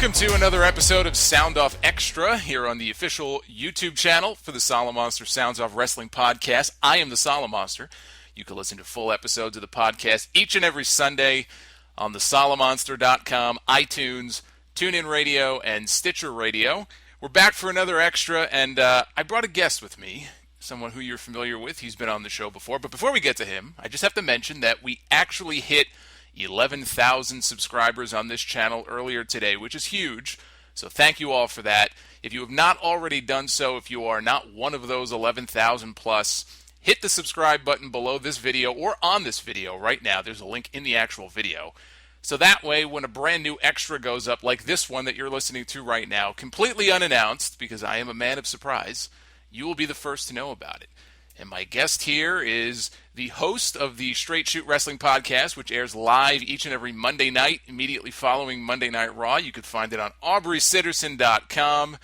Welcome to another episode of Sound Off Extra here on the official YouTube channel for the Solomonster Sounds Off Wrestling Podcast. I am the Solomonster. You can listen to full episodes of the podcast each and every Sunday on the Solomonster.com, iTunes, TuneIn Radio, and Stitcher Radio. We're back for another extra, and I brought a guest with me, someone who you're familiar with. He's been on the show before. But before we get to him, I just have to mention that we actually hit 11,000 subscribers on this channel earlier today, which is huge. So thank you all for that. If you have not already done so, if you are not one of those 11,000 plus, hit the subscribe button below this video or on this video right now. There's a link in the actual video. So that way, when a brand new extra goes up, like this one that you're listening to right now, completely unannounced, because I am a man of surprise, you will be the first to know about it. And my guest here is the host of the Straight Shoot Wrestling Podcast, which airs live each and every Monday night, immediately following Monday Night Raw. You can find it on AubreySitterson.com.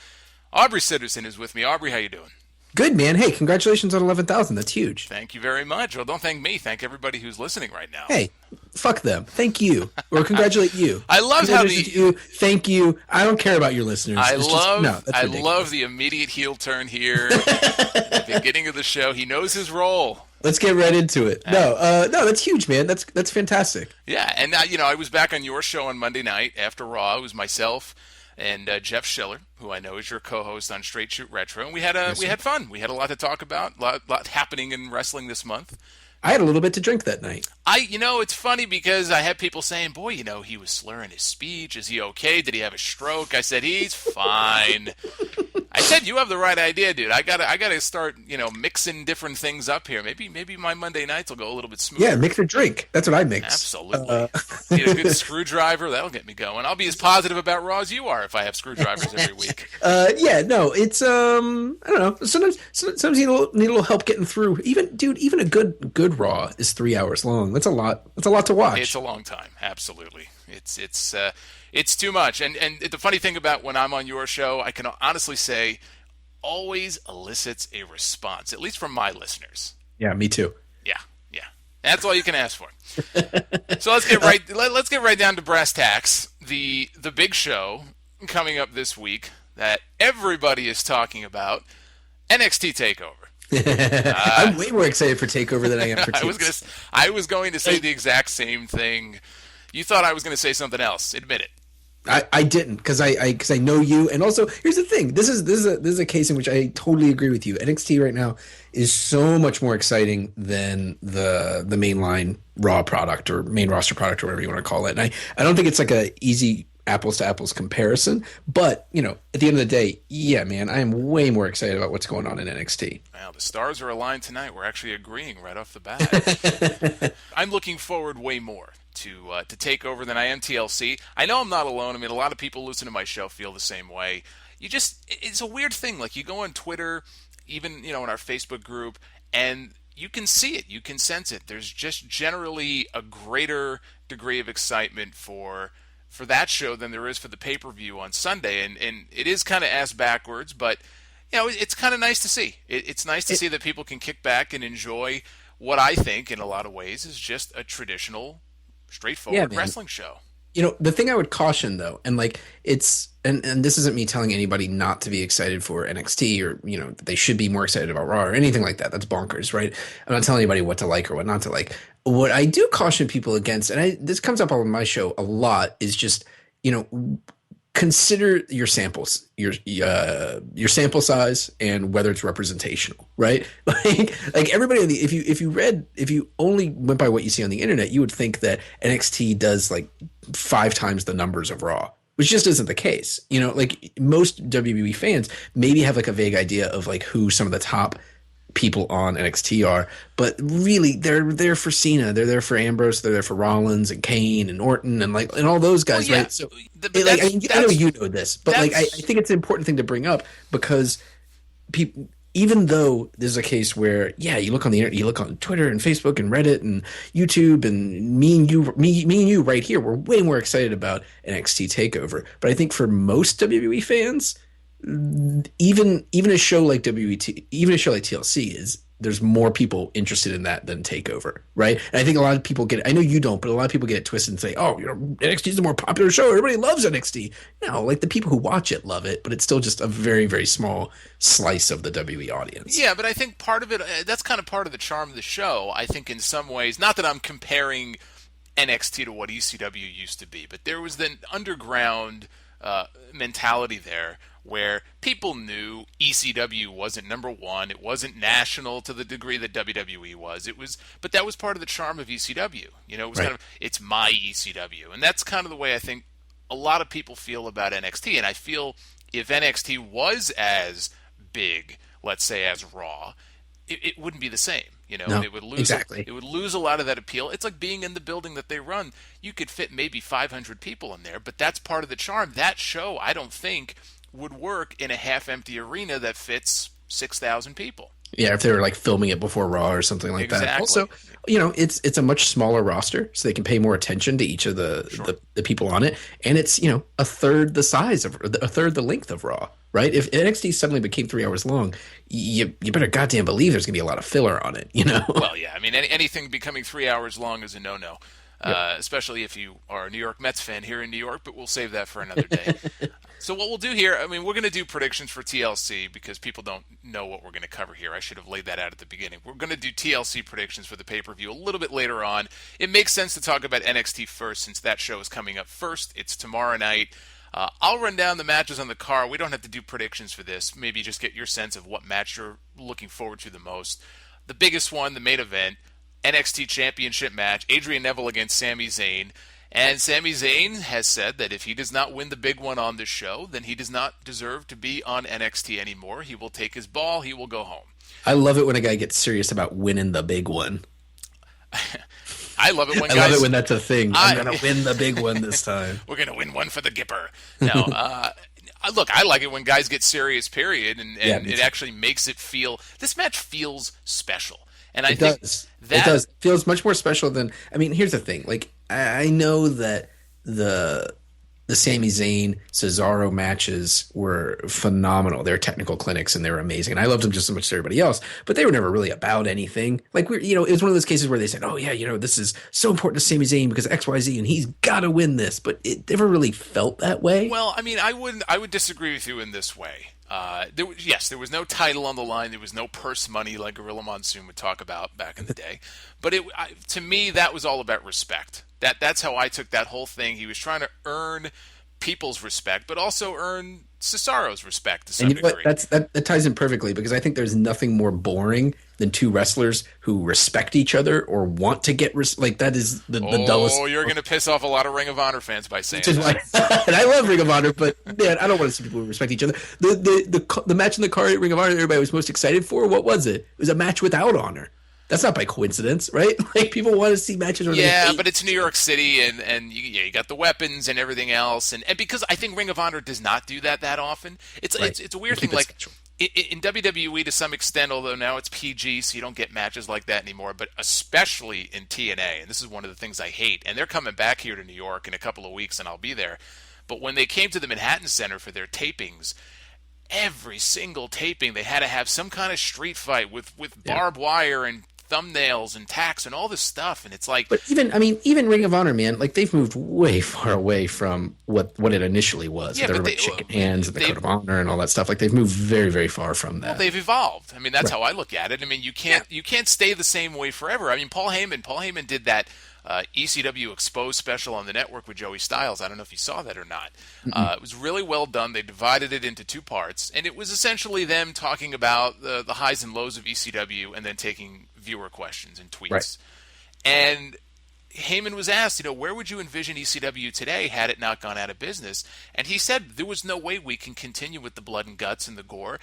Aubrey Sitterson is with me. Aubrey, how you doing? Good, man. Hey, congratulations on 11,000. That's huge. Thank you very much. Well, don't thank me. Thank everybody who's listening right now. Hey, fuck them. Thank you. Or congratulate you. I love how the... Thank you. I don't care about your listeners. I love the immediate heel turn here. At the beginning of the show. He knows his role. Let's get right into it. No, that's huge, man. That's fantastic. Yeah, and I was back on your show on Monday night after Raw. It was myself and Jeff Schiller, who I know is your co-host on Straight Shoot Retro, and we had fun. We had a lot to talk about, lot happening in wrestling this month. I had a little bit to drink that night. It's funny because I had people saying, boy, he was slurring his speech. Is he okay? Did he have a stroke? I said, he's fine. I said, you have the right idea, dude. I gotta start, mixing different things up here. Maybe my Monday nights will go a little bit smoother. Yeah, mix or drink. That's what I mix. Absolutely. Need a good screwdriver. That'll get me going. I'll be as positive about Raw as you are if I have screwdrivers every week. It's I don't know. Sometimes you need a little help getting through. Even a good Raw is 3 hours long. That's a lot. That's a lot to watch. It's a long time. Absolutely. It's too much. And the funny thing about when I'm on your show, I can honestly say, always elicits a response, at least from my listeners. Yeah, me too. Yeah. That's all you can ask for. So let's get right down to brass tacks. The big show coming up this week that everybody is talking about, NXT Takeover. I'm way more excited for Takeover than I am for TLC. I was going to say the exact same thing. You thought I was going to say something else. Admit it. I didn't, because I know you, and also here's the thing. This is a case in which I totally agree with you. NXT right now is so much more exciting than the mainline Raw product or main roster product or whatever you want to call it. And I don't think it's like a easy apples to apples comparison, but at the end of the day, yeah, man, I am way more excited about what's going on in NXT. Wow, the stars are aligned tonight. We're actually agreeing right off the bat. I'm looking forward way more to Takeover than I am TLC. I know I'm not alone. I mean, a lot of people listen to my show feel the same way. It's a weird thing. Like, you go on Twitter, even, in our Facebook group, and you can see it. You can sense it. There's just generally a greater degree of excitement for that show than there is for the pay-per-view on Sunday. And it is kind of ass backwards, but, it's kind of nice to see. It's nice to see that people can kick back and enjoy what I think, in a lot of ways, is just a traditional, straightforward wrestling show. The thing I would caution, though, and this isn't me telling anybody not to be excited for NXT or, that they should be more excited about Raw or anything like that. That's bonkers, right? I'm not telling anybody what to like or what not to like. What I do caution people against, and this comes up on my show a lot, is just, consider your samples, your sample size, and whether it's representational, right? Like everybody, if you only went by what you see on the internet, you would think that NXT does 5 times the numbers of Raw, which just isn't the case. Most WWE fans maybe have a vague idea of who some of the top people on NXT are, but really they're there for Cena, they're there for Ambrose, they're there for Rollins and Kane and Orton and all those guys, right? So I know you know this, but I think it's an important thing to bring up, because people, even though there's a case where you look on the internet, you look on Twitter and Facebook and Reddit and YouTube, and me and you right here, we're way more excited about NXT Takeover. But I think for most WWE fans, even a show like TLC is there's more people interested in that than Takeover, right? And I think a lot of people get it. I know you don't, but a lot of people get it twisted and say, oh, NXT is a more popular show. Everybody loves NXT. No, like the people who watch it love it, but it's still just a very, very small slice of the WWE audience. Yeah, but I think part of it, that's kind of part of the charm of the show. I think in some ways, not that I'm comparing NXT to what ECW used to be, but there was the underground mentality there where people knew ECW wasn't number one. It wasn't national to the degree that WWE was. But that was part of the charm of ECW. You know, it was kind of, it's my ECW. And that's kind of the way I think a lot of people feel about NXT. And I feel if NXT was as big, let's say, as Raw, it wouldn't be the same. You know, no, it would lose exactly. It would lose a lot of that appeal. It's like being in the building that they run. You could fit maybe 500 people in there, but that's part of the charm. That show, I don't think, would work in a half-empty arena that fits 6,000 people. Yeah, if they were like filming it before Raw or something like that. Also, you know, it's a much smaller roster, so they can pay more attention to each of the people on it, and it's, you know, a third the length of Raw, right? If NXT suddenly became 3 hours long, you better goddamn believe there's gonna be a lot of filler on it, you know? Well, yeah, I mean, anything becoming 3 hours long is a no-no. Especially if you are a New York Mets fan here in New York, but we'll save that for another day. So what we'll do here, I mean, we're going to do predictions for TLC because people don't know what we're going to cover here. I should have laid that out at the beginning. We're going to do TLC predictions for the pay-per-view a little bit later on. It makes sense to talk about NXT first since that show is coming up first. It's tomorrow night. I'll run down the matches on the card. We don't have to do predictions for this. Maybe just get your sense of what match you're looking forward to the most. The biggest one, the main event, NXT Championship match, Adrian Neville against Sami Zayn. And Sami Zayn has said that if he does not win the big one on this show, then he does not deserve to be on NXT anymore. He will take his ball. He will go home. I love it when a guy gets serious about winning the big one. I love it when love it when that's a thing. I'm going to win the big one this time. We're going to win one for the Gipper. No, look, I like it when guys get serious, period, and it actually makes it feel – this match feels special. And I think it does. It feels much more special than – I mean, here's the thing. Like, I know that the Sami Zayn Cesaro matches were phenomenal. They're technical clinics and they were amazing. And I loved them just as much as everybody else, but they were never really about anything. Like, it was one of those cases where they said, oh yeah, this is so important to Sami Zayn because XYZ and he's got to win this, but it never really felt that way. Well, I mean, I would disagree with you in this way. There was no title on the line. There was no purse money like Gorilla Monsoon would talk about back in the day. But to me, that was all about respect. That's how I took that whole thing. He was trying to earn people's respect, but also earn Cesaro's respect to some degree. That ties in perfectly because I think there's nothing more boring than two wrestlers who respect each other or want to get like that is the dullest. Oh, you're going to piss off a lot of Ring of Honor fans by saying that. And I love Ring of Honor, but man, I don't want to see people who respect each other. The match in the card at Ring of Honor that everybody was most excited for, what was it? It was a match without honor. That's not by coincidence, right? Like people want to see matches. Yeah, but it's New York City, and you got the weapons and everything else, and because I think Ring of Honor does not do that often. It's a weird thing. Like in WWE to some extent, although now it's PG, so you don't get matches like that anymore. But especially in TNA, and this is one of the things I hate. And they're coming back here to New York in a couple of weeks, and I'll be there. But when they came to the Manhattan Center for their tapings, every single taping they had to have some kind of street fight with barbed wire and thumbnails and tacks and all this stuff, and it's like. But even Ring of Honor, man, like they've moved way far away from what it initially was. Yeah, but shaking hands and the Code of Honor and all that stuff. Like they've moved very, very far from that. Well, they've evolved. I mean, that's how I look at it. I mean, you can't stay the same way forever. I mean, Paul Heyman did that ECW Exposed special on the network with Joey Styles. I don't know if you saw that or not. It was really well done. They divided it into two parts, and it was essentially them talking about the highs and lows of ECW and then taking viewer questions and tweets. Right. And Heyman was asked, where would you envision ECW today had it not gone out of business? And he said there was no way we can continue with the blood and guts and the gore.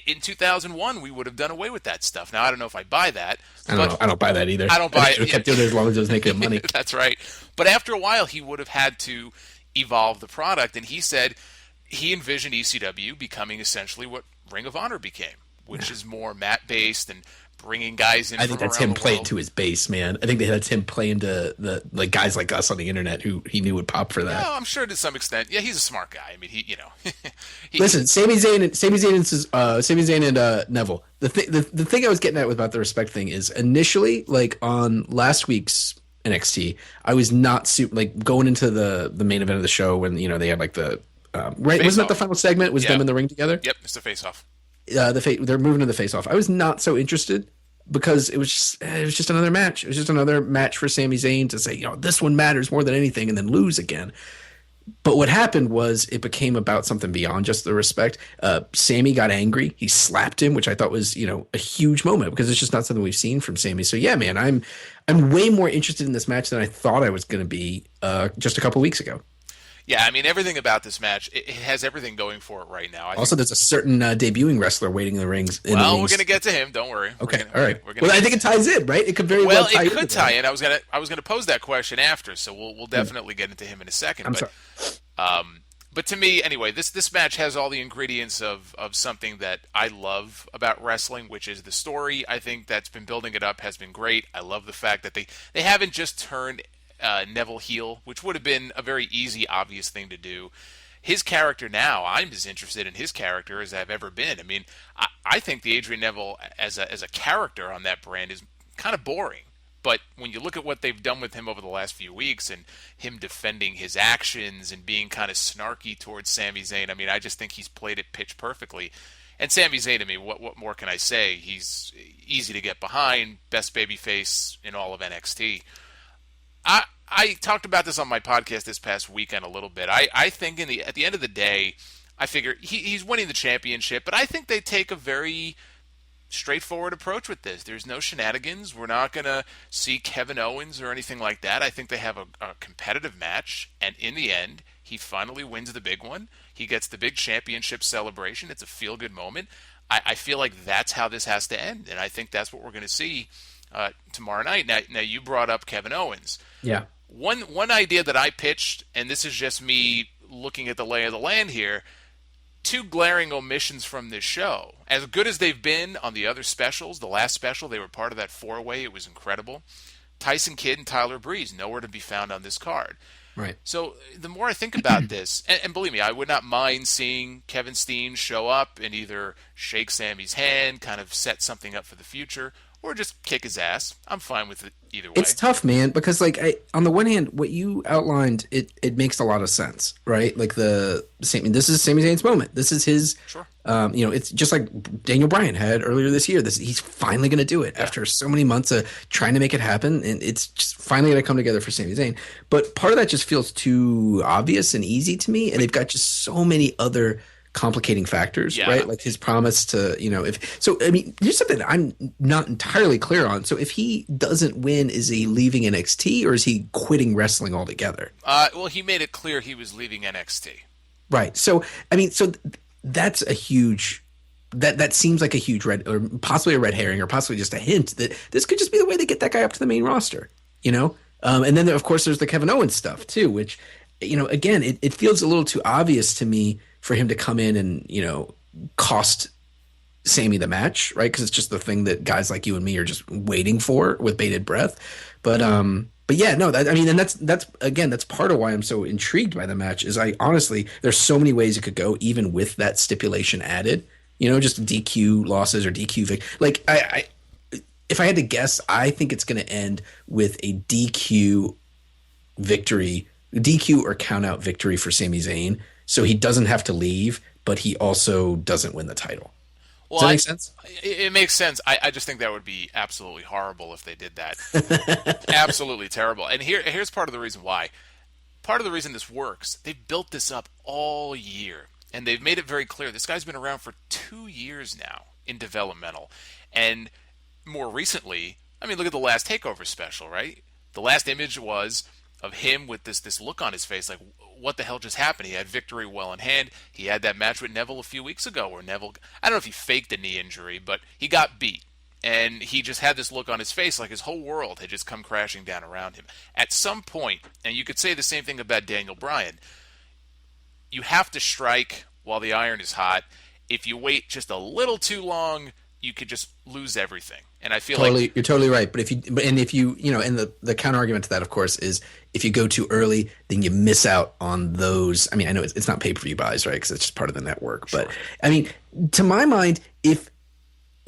In 2001, we would have done away with that stuff. Now, I don't know if I buy that. I don't buy that either. I don't buy it. Kept doing it as long as it was making money. That's right. But after a while, he would have had to evolve the product. And he said he envisioned ECW becoming essentially what Ring of Honor became, which is more mat-based and bringing guys in. I think that's him playing to his base, man. I think that's him playing to the guys like us on the internet who he knew would pop for that. No, I'm sure to some extent. Yeah, he's a smart guy. I mean, Listen, Sami Zayn and Neville, the thing I was getting at about the respect thing is initially, like on last week's NXT, I was not super like going into the main event of the show when they had like the right, wasn't that the final segment? Was them in the ring together? Yep, it's the face off. They're moving to the face off. I was not so interested because it was just another match. It was just another match for Sami Zayn to say, this one matters more than anything, and then lose again. But what happened was it became about something beyond just the respect. Sami got angry. He slapped him, which I thought was, a huge moment because it's just not something we've seen from Sami. So yeah, man, I'm way more interested in this match than I thought I was going to be just a couple weeks ago. Yeah, I mean, everything about this match, it has everything going for it right now. Also, there's a certain debuting wrestler waiting in the rings. We're going to get to him. Don't worry. Okay, all right. Well, I think it ties in, right? It could very well tie in. Well, it could tie in. I was gonna pose that question after, so we'll definitely get into him in a second. I'm sorry. But to me, anyway, this match has all the ingredients of something that I love about wrestling, which is the story. I think that's been building it up has been great. I love the fact that they haven't just turned Neville heel, which would have been a very easy, obvious thing to do. His character now, I'm as interested in his character as I've ever been. I mean, I think the Adrian Neville as a character on that brand is kind of boring. But when you look at what they've done with him over the last few weeks and him defending his actions and being kind of snarky towards Sami Zayn, I mean, I just think he's played it pitch perfectly. And Sami Zayn, I mean, what more can I say? He's easy to get behind, best babyface in all of NXT. I talked about this on my podcast this past weekend a little bit. I think at the end of the day, I figure he's winning the championship, but I think they take a very straightforward approach with this. There's no shenanigans. We're not going to see Kevin Owens or anything like that. I think they have a competitive match, and in the end, he finally wins the big one. He gets the big championship celebration. It's a feel-good moment. I feel like that's how this has to end, and I think that's what we're going to see tomorrow night. Now, you brought up Kevin Owens. Yeah. One idea that I pitched, and this is just me looking at the lay of the land here, two glaring omissions from this show. As good as they've been on the other specials, the last special, they were part of that four-way. It was incredible. Tyson Kidd and Tyler Breeze, nowhere to be found on this card. Right. So the more I think about this, and believe me, I would not mind seeing Kevin Steen show up and either shake Sammy's hand, kind of set something up for the future, or just kick his ass. I'm fine with it either way. It's tough, man, because on the one hand, what you outlined, it makes a lot of sense, right? Like this is Sami Zayn's moment. This is his. Sure. It's just like Daniel Bryan had earlier this year. He's finally going to do it after so many months of trying to make it happen, and it's just finally going to come together for Sami Zayn. But part of that just feels too obvious and easy to me, and they've got just so many other complicating factors, right? Like his promise to, here's something I'm not entirely clear on. So if he doesn't win, is he leaving NXT or is he quitting wrestling altogether? Well, he made it clear he was leaving NXT. Right. So, that's a huge, that seems like a huge red, or possibly a red herring, or possibly just a hint that this could just be the way they get that guy up to the main roster, and then of course there's the Kevin Owens stuff too, which, again, it feels a little too obvious to me for him to come in and, cost Sami the match, right? Because it's just the thing that guys like you and me are just waiting for with bated breath. But yeah, no, that's part of why I'm so intrigued by the match. Is there's so many ways it could go, even with that stipulation added. Just DQ losses or DQ if I had to guess, I think it's going to end with a DQ victory, DQ or count out victory for Sami Zayn. So he doesn't have to leave, but he also doesn't win the title. Does that make sense? It makes sense. I just think that would be absolutely horrible if they did that. Absolutely terrible. And here's part of the reason why. Part of the reason this works, they've built this up all year. And they've made it very clear. This guy's been around for 2 years now in developmental. And more recently, look at the last Takeover special, right? The last image was of him with this look on his face, like, what the hell just happened? He had victory well in hand. He had that match with Neville a few weeks ago where Neville, I don't know if he faked a knee injury, but he got beat. And he just had this look on his face like his whole world had just come crashing down around him. At some point, and you could say the same thing about Daniel Bryan, you have to strike while the iron is hot. If you wait just a little too long, you could just lose everything. And I feel like you're totally right. But if you the counter argument to that, of course, is if you go too early, then you miss out on those. I know it's not pay-per-view buys, right? Because it's just part of the network. Sure. But to my mind, if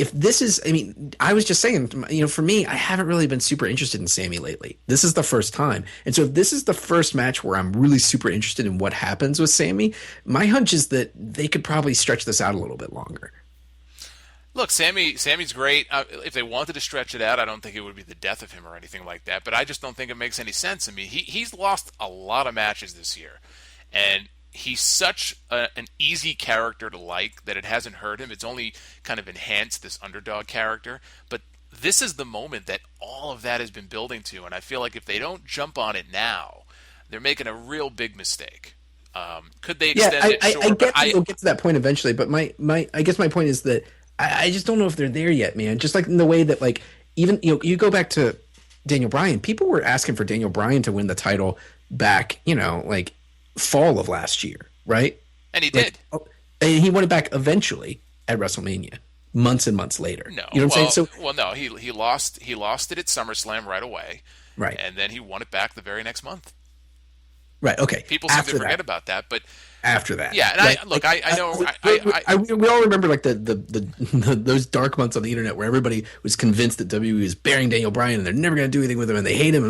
if this is, I mean, I was just saying, for me, I haven't really been super interested in Sammy lately. This is the first time. And so if this is the first match where I'm really super interested in what happens with Sammy, my hunch is that they could probably stretch this out a little bit longer. Look, Sammy's great. If they wanted to stretch it out, I don't think it would be the death of him or anything like that. But I just don't think it makes any sense. I mean, he's lost a lot of matches this year, and he's such an easy character to like that it hasn't hurt him. It's only kind of enhanced this underdog character. But this is the moment that all of that has been building to, and I feel like if they don't jump on it now, they're making a real big mistake. Could they extend it? Sure, I get we'll get to that point eventually. But I guess my point is that I just don't know if they're there yet, man. Just like in the way that, like, even you go back to Daniel Bryan, people were asking for Daniel Bryan to win the title back, like fall of last year, right? And he did. And he won it back eventually at WrestleMania, months and months later. No, you know what I'm saying? No, he lost it at SummerSlam right away, right? And then he won it back the very next month. Right. Okay. People seem to forget about that, but after that, yeah. And I know. We all remember like the those dark months on the internet where everybody was convinced that WWE was burying Daniel Bryan and they're never going to do anything with him and they hate him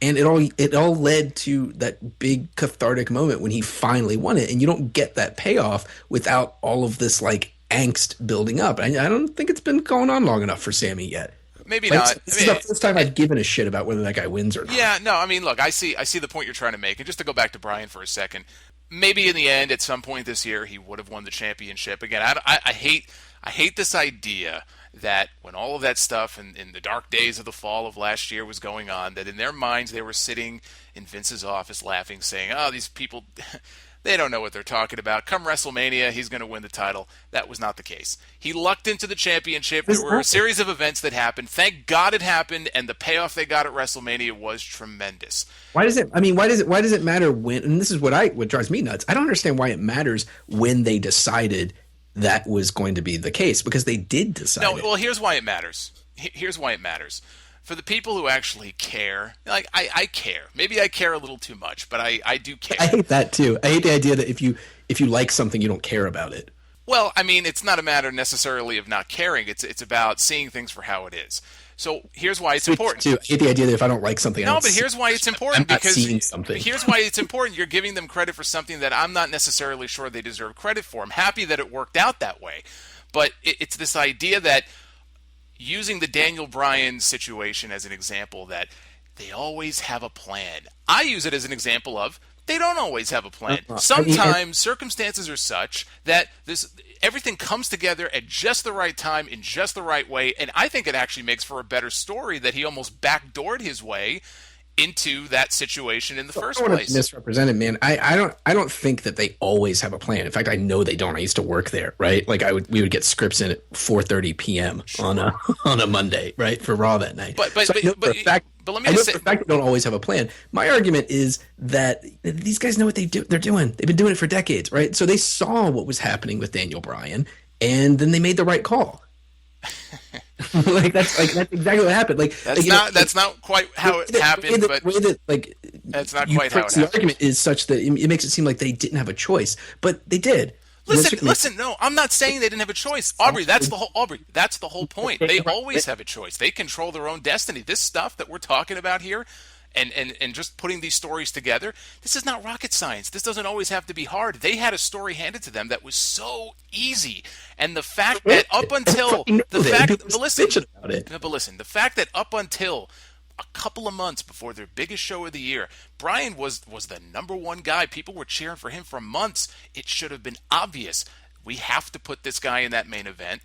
and it all led to that big cathartic moment when he finally won it, and you don't get that payoff without all of this like angst building up. I don't think it's been going on long enough for Sammy yet. Maybe not. This is the first time I've given a shit about whether that guy wins or not. Yeah, no, I mean, look, I see the point you're trying to make. And just to go back to Bryan for a second, maybe in the end, at some point this year, he would have won the championship. Again, I hate this idea that when all of that stuff in the dark days of the fall of last year was going on, that in their minds they were sitting in Vince's office laughing, saying, oh, these people... They don't know what they're talking about. Come WrestleMania, he's going to win the title. That was not the case. He lucked into the championship. There were a series of events that happened. Thank God it happened, and the payoff they got at WrestleMania was tremendous. Why does it matter when? And this is what drives me nuts. I don't understand why it matters when they decided that was going to be the case, because they did decide. No, well, here's why it matters. Here's why it matters. For the people who actually care, like I care. Maybe I care a little too much, but I do care. I hate that too. I hate the idea that if you like something, you don't care about it. Well, I mean, it's not a matter necessarily of not caring. It's about seeing things for how it is. So here's why it's important. Too. I hate the idea that if I don't like something, no, but here's why it's important. I'm not seeing something. Here's why it's important. You're giving them credit for something that I'm not necessarily sure they deserve credit for. I'm happy that it worked out that way, but it's this idea that, using the Daniel Bryan situation as an example, that they always have a plan. I use it as an example of they don't always have a plan. Sometimes circumstances are such that everything comes together at just the right time in just the right way, and I think it actually makes for a better story that he almost backdoored his way into that situation in the first place. I don't want to misrepresent it, man. I don't think that they always have a plan. In fact, I know they don't. I used to work there, right? Like we would get scripts in at 4:30 p.m. on a Monday, right, for Raw that night. But let me just say, for a fact, they don't always have a plan. My argument is that these guys know what they're doing. They've been doing it for decades, right? So they saw what was happening with Daniel Bryan, and then they made the right call. that's exactly what happened. That's not quite how it happened. But that's not quite how it happened. The argument is such that it makes it seem like they didn't have a choice, but they did. Listen. No, I'm not saying they didn't have a choice, Aubrey. That's the whole point. They always have a choice. They control their own destiny. This stuff that we're talking about here, and just putting these stories together, this is not rocket science. This doesn't always have to be hard. They had a story handed to them that was so easy, and the fact that up until the fact that up until a couple of months before their biggest show of the year, Bryan was the number one guy. People were cheering for him for months. It should have been obvious. We have to put this guy in that main event.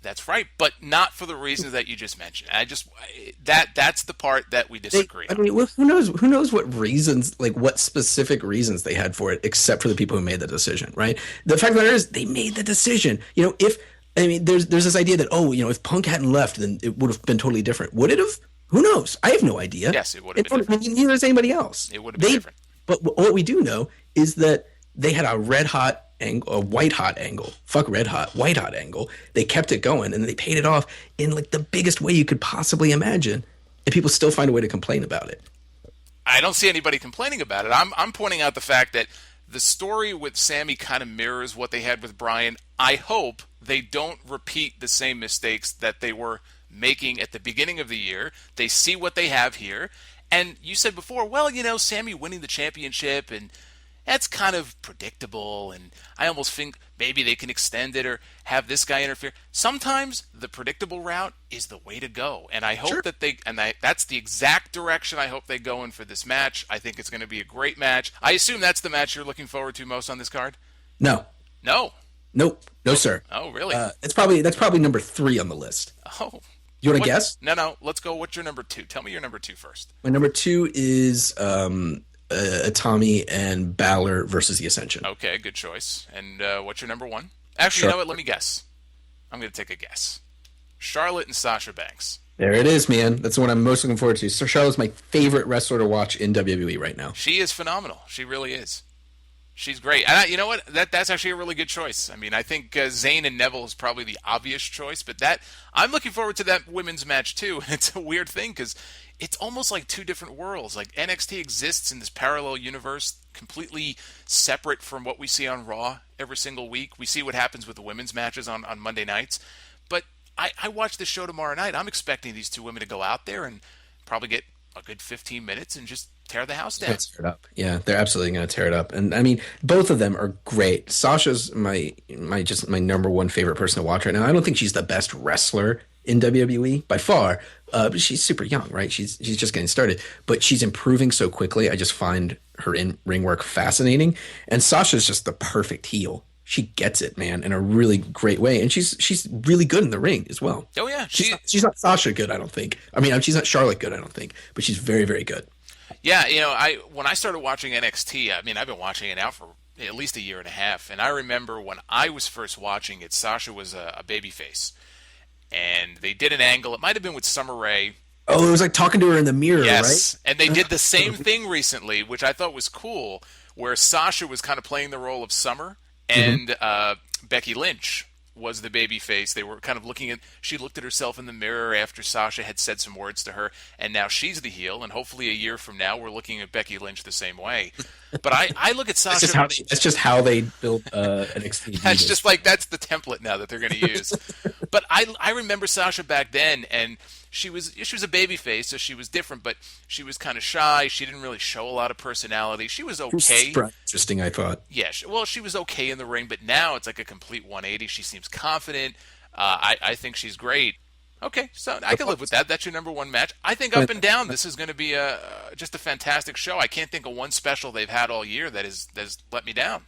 That's right, but not for the reasons that you just mentioned. That's the part that we disagree on. I mean, who knows what reasons, like what specific reasons they had for it, except for the people who made the decision, right? The fact of the matter is, they made the decision. There's this idea that, if Punk hadn't left, then it would have been totally different. Would it have? Who knows? I have no idea. Yes, it would have been different. Neither does anybody else. It would have been different. But what we do know is that they had a red hot angle, a white hot angle. Fuck red hot, white hot angle. They kept it going, and they paid it off in like the biggest way you could possibly imagine, and people still find a way to complain about it. I don't see anybody complaining about it. I'm pointing out the fact that The story with Sammy kind of mirrors what they had with Bryan. I hope they don't repeat the same mistakes that they were making at the beginning of the year. They see what they have here. And you said before, well, Sammy winning the championship, and that's kind of predictable, and I almost think maybe they can extend it or have this guy interfere. Sometimes the predictable route is the way to go, and I hope that's the exact direction I hope they go in for this match. I think it's going to be a great match. I assume that's the match you're looking forward to most on this card? No. Nope. No, sir. Oh, really? That's probably number 3 on the list. Oh. You want to guess? No. Let's go. What's your number 2? Tell me your number 2 first. My number 2 is Tommy and Balor versus the Ascension. Okay, good choice. And what's your number 1? Actually, you know what? Let me guess. I'm going to take a guess. Charlotte and Sasha Banks. There it is, man. That's the one I'm most looking forward to. So Charlotte's my favorite wrestler to watch in WWE right now. She is phenomenal. She really is. She's great. And you know what? That's actually a really good choice. I mean, I think Zayn and Neville is probably the obvious choice, but I'm looking forward to that women's match too. It's a weird thing because it's almost like 2 different worlds. Like NXT exists in this parallel universe, completely separate from what we see on Raw every single week. We see what happens with the women's matches on Monday nights. But I watch the show tomorrow night. I'm expecting these 2 women to go out there and probably get a good 15 minutes and just tear the house down. Tear it up. Yeah, they're absolutely going to tear it up. And I mean, both of them are great. Sasha's my number 1 favorite person to watch right now. I don't think she's the best wrestler in WWE by far, but she's super young, right? She's just getting started, but she's improving so quickly. I just find her in ring work fascinating. And Sasha's just the perfect heel. She gets it, man, in a really great way, and she's really good in the ring as well. Oh yeah, she's not Sasha good, I don't think. I mean, she's not Charlotte good, I don't think, but she's very, very good. Yeah, when I started watching NXT, I mean, I've been watching it now for at least a year and a half, and I remember when I was first watching it, Sasha was a babyface, and they did an angle. It might have been with Summer Rae. Oh, it was like talking to her in the mirror, yes, right? And they did the same thing recently, which I thought was cool, where Sasha was kind of playing the role of Summer, and Becky Lynch was the baby face. They were kind of she looked at herself in the mirror after Sasha had said some words to her, and now she's the heel, and hopefully a year from now we're looking at Becky Lynch the same way. But I look at Sasha... That's just how they built NXT. That's just that's the template now that they're going to use. But I remember Sasha back then, and she was a baby face, so she was different, but she was kind of shy. She didn't really show a lot of personality. She was okay. Interesting, I thought. Yeah, she was okay in the ring, but now it's like a complete 180. She seems confident. I think she's great. Okay, so I can live with that. That's your number 1 match. I think up and down, this is going to be just a fantastic show. I can't think of one special they've had all year that has let me down.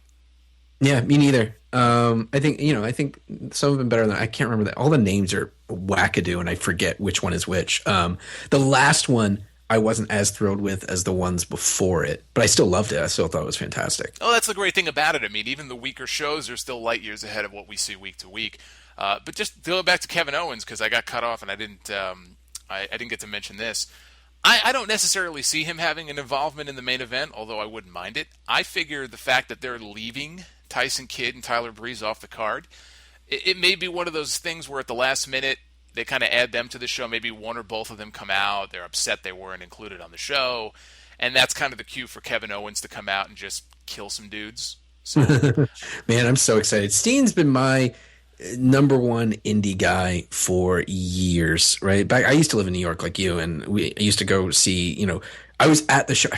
Yeah, me neither. I think some of them better than I can't remember that. All the names are wackadoo, and I forget which one is which. The last one I wasn't as thrilled with as the ones before it, but I still loved it. I still thought it was fantastic. Oh, that's the great thing about it. I mean, even the weaker shows are still light years ahead of what we see week to week. But just to go back to Kevin Owens, because I got cut off and I didn't get to mention this. I don't necessarily see him having an involvement in the main event, although I wouldn't mind it. I figure the fact that they're leaving Tyson Kidd and Tyler Breeze off the card, it may be one of those things where at the last minute they kind of add them to the show. Maybe one or both of them come out. They're upset they weren't included on the show. And that's kind of the cue for Kevin Owens to come out and just kill some dudes. So. Man, I'm so excited. Steen's been my number 1 indie guy for years, right? I used to live in New York like you, and I used to go see, I was at the show.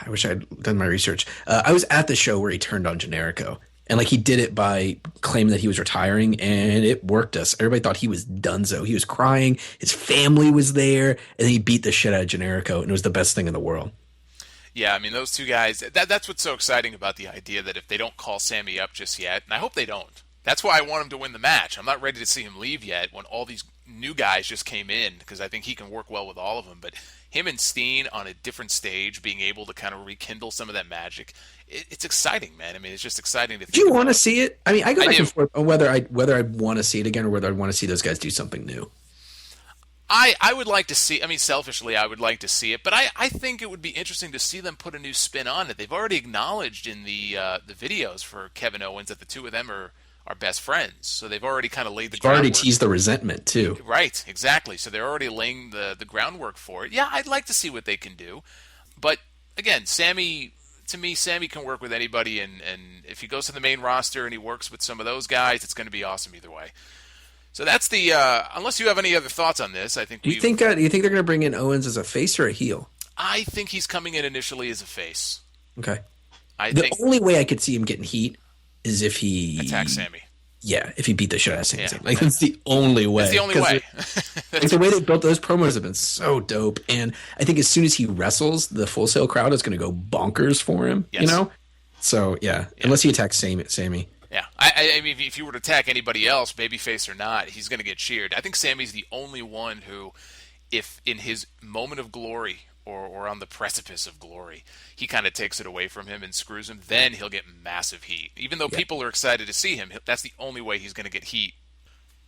I wish I had done my research. I was at the show where he turned on Generico. And he did it by claiming that he was retiring, and it worked us. Everybody thought he was donezo. He was crying. His family was there, and then he beat the shit out of Generico, and it was the best thing in the world. Yeah, I mean, those 2 guys, that's what's so exciting about the idea that if they don't call Sammy up just yet, and I hope they don't. That's why I want him to win the match. I'm not ready to see him leave yet when all these new guys just came in, because I think he can work well with all of them. But him and Steen on a different stage, being able to kind of rekindle some of that magic, it's exciting, man. I mean, it's just exciting to think. Do you want to see it? I mean, I go back and forth on whether I want to see it again or whether I want to see those guys do something new. I would like to see, I mean, selfishly, I would like to see it, but I think it would be interesting to see them put a new spin on it. They've already acknowledged in the videos for Kevin Owens that the 2 of them are best friends. So they've already kind of laid the groundwork. Already teased the resentment, too. Right, exactly. So they're already laying the groundwork for it. Yeah, I'd like to see what they can do. But, again, Sammy to me, Sammy can work with anybody, and if he goes to the main roster and he works with some of those guys, it's going to be awesome either way. So that's the. Unless you have any other thoughts on this, I think. Do you think they're going to bring in Owens as a face or a heel? I think he's coming in initially as a face. Okay. The only way I could see him getting heat is if he attacks Sammy. Yeah, if he beat the shit out of Sami Zayn. Like, that's the only way. That's the only way. Like, the way they built those promos have been so dope. And I think as soon as he wrestles, the Full Sail crowd is going to go bonkers for him, you know? So, yeah, unless he attacks Sami. Yeah. I mean, if you were to attack anybody else, babyface or not, he's going to get cheered. I think Sammy's the only one who, if in his moment of glory or on the precipice of glory, he kind of takes it away from him and screws him, then he'll get massive heat. Even though people are excited to see him, that's the only way he's going to get heat.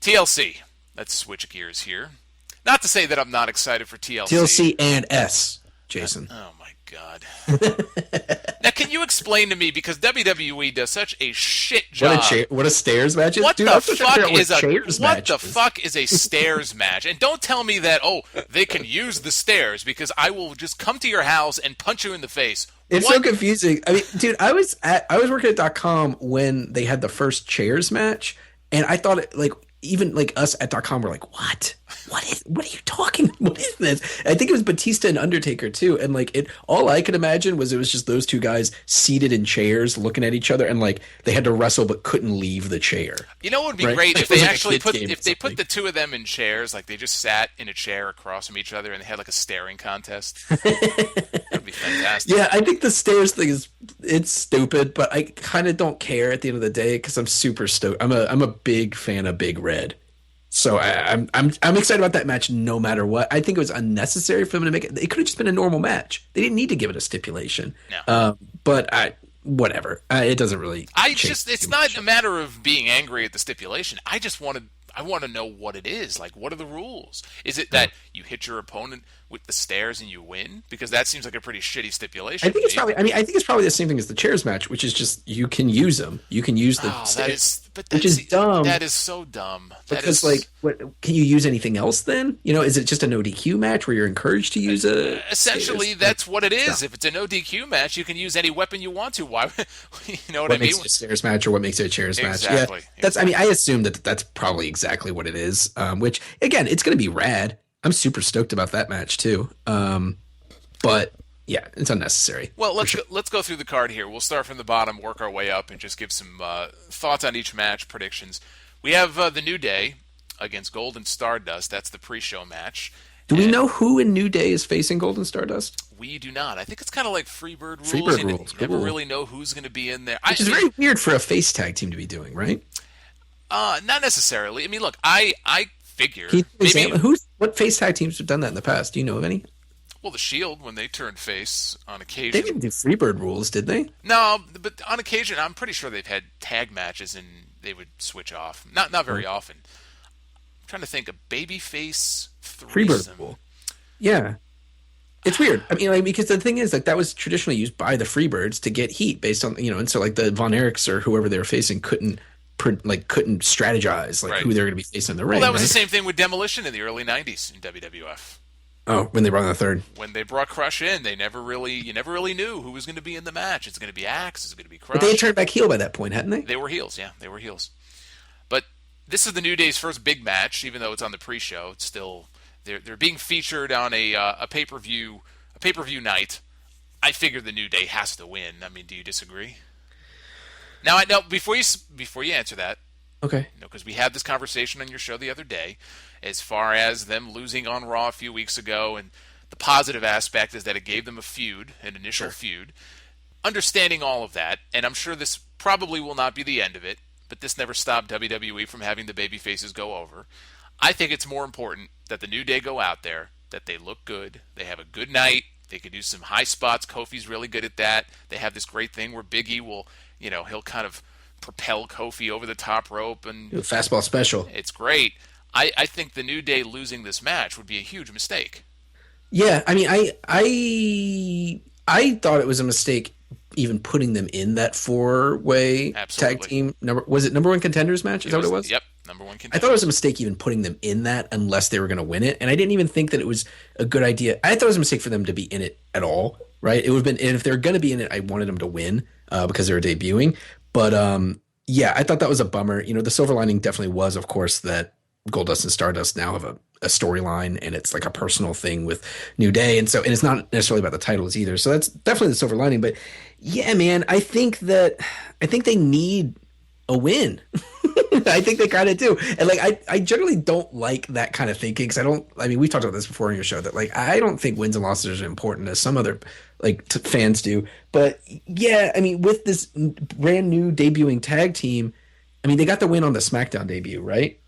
TLC. Let's switch gears here. Not to say that I'm not excited for TLC. TLC and S, Jason. Oh, my God. Now, can you explain to me, because WWE does such a shit job. What a stairs match is? What Dude, the fuck is a stairs match? And don't tell me that, they can use the stairs, because I will just come to your house and punch you in the face. It's so confusing. I mean, dude, I was working at .com when they had the first chairs match, and I thought even us at .com were like, what are you talking? What is this? I think it was Batista and Undertaker too. And all I could imagine was it was just those two guys seated in chairs looking at each other, and they had to wrestle but couldn't leave the chair. You know what would be great if they actually put the two of them in chairs, like they just sat in a chair across from each other and they had a staring contest. That'd be fantastic. Yeah, I think the stairs thing it's stupid, but I kind of don't care at the end of the day because I'm super stoked. I'm a big fan of Big Red. So I'm excited about that match no matter what. I think it was unnecessary for them to make it. It could have just been a normal match. They didn't need to give it a stipulation. No. But whatever. It doesn't really. It's not a matter of being angry at the stipulation. I want to know what it is. What are the rules? Is it that you hit your opponent with the stairs and you win? Because that seems like a pretty shitty stipulation. I think it's probably. I think it's probably the same thing as the chairs match, which is just you can use them. You can use the stairs, which is dumb. That is so dumb. Because what can you use anything else then? Is it just a no DQ match where you're encouraged to use a? Essentially, stairs? that's what it is. If it's a no DQ match, you can use any weapon you want to. Why? You know what I mean? Makes it a stairs match, or what makes it a chairs match? Exactly. Yeah, that's. I mean, I assume that's probably exactly what it is. Which again, it's going to be rad. I'm super stoked about that match too. But yeah, it's unnecessary. Well, let's go through the card here. We'll start from the bottom, work our way up, and just give some thoughts on each match, predictions. We have the New Day against Golden Stardust. That's the pre-show match. Do we know who in New Day is facing Golden Stardust? We do not. I think it's kind of like Freebird rules. Freebird rules. You never really know who's going to be in there. Which is very weird for a face tag team to be doing, right? Not necessarily. I mean, look, I figure what face tag teams have done that in the past? Do you know of any? Well, the Shield, when they turned face on occasion. They didn't do Freebird rules, did they? No, but on occasion, I'm pretty sure they've had tag matches and they would switch off. Not very often. I'm trying to think of babyface threesome. Freebird rule. Yeah. It's weird. I mean, because the thing is, that was traditionally used by the Freebirds to get heat based on, and so the Von Erichs or whoever they were facing couldn't strategize who they were going to be facing in the ring. Well, that was the same thing with Demolition in the early 90s in WWF. Oh, when they brought in the third. When they brought Crush in, you never really knew who was going to be in the match. It's going to be Axe, it's going to be Crush. But they had turned back heel by that point, hadn't they? They were heels, yeah. They were heels. But this is the New Day's first big match, even though it's on the pre-show. It's still they're being featured on a pay-per-view night. I figure the New Day has to win. I mean, do you disagree? Now, I know before you answer that, okay, because we had this conversation on your show the other day, as far as them losing on Raw a few weeks ago, and the positive aspect is that it gave them a feud, an initial feud. Understanding all of that, and I'm sure this probably will not be the end of it, but this never stopped WWE from having the babyfaces go over. I think it's more important that the New Day go out there, that they look good, they have a good night, they can do some high spots. Kofi's really good at that. They have this great thing where Big E will, he'll kind of propel Kofi over the top rope and fastball special. It's great. I think the New Day losing this match would be a huge mistake. Yeah, I mean, I thought it was a mistake even putting them in that 4-way tag team. Was it number one contenders match? Is that what it was? Yep, number one contenders. I thought it was a mistake even putting them in that unless they were going to win it, and I didn't even think that it was a good idea. I thought it was a mistake for them to be in it at all. right? It would have been, and if they're going to be in it, I wanted them to win because they're debuting. But yeah, I thought that was a bummer. You know, the silver lining definitely was, of course, that Goldust and Stardust now have a storyline, and it's like a personal thing with New Day, and it's not necessarily about the titles either. So that's definitely the silver lining. But yeah, man, I think they need a win. I think they kind of do. And like, I generally don't like that kind of thinking because I mean, we've talked about this before on your show that like, I don't think wins and losses are as important as some other like fans do. But yeah, I mean, with this brand new debuting tag team, I mean, they got the win on the SmackDown debut, right?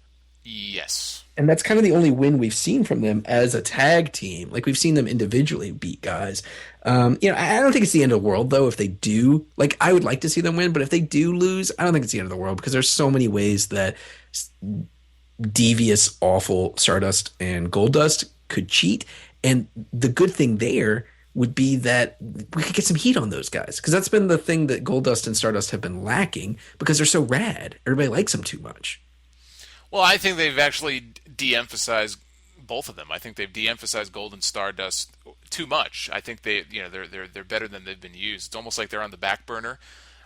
Yes. And that's kind of the only win we've seen from them as a tag team. Like we've seen them individually beat guys. You know, I don't think it's the end of the world though if they do. Like I would like to see them win, but if they do lose, I don't think it's the end of the world because there's so many ways that devious, awful Stardust and Goldust could cheat. And the good thing there would be that we could get some heat on those guys because that's been the thing that Goldust and Stardust have been lacking because they're so rad. Everybody likes them too much. Well, I think they've actually de-emphasized both of them. I think they've de-emphasized Gold and Stardust too much. I think they're better than they've been used. It's almost like they're on the back burner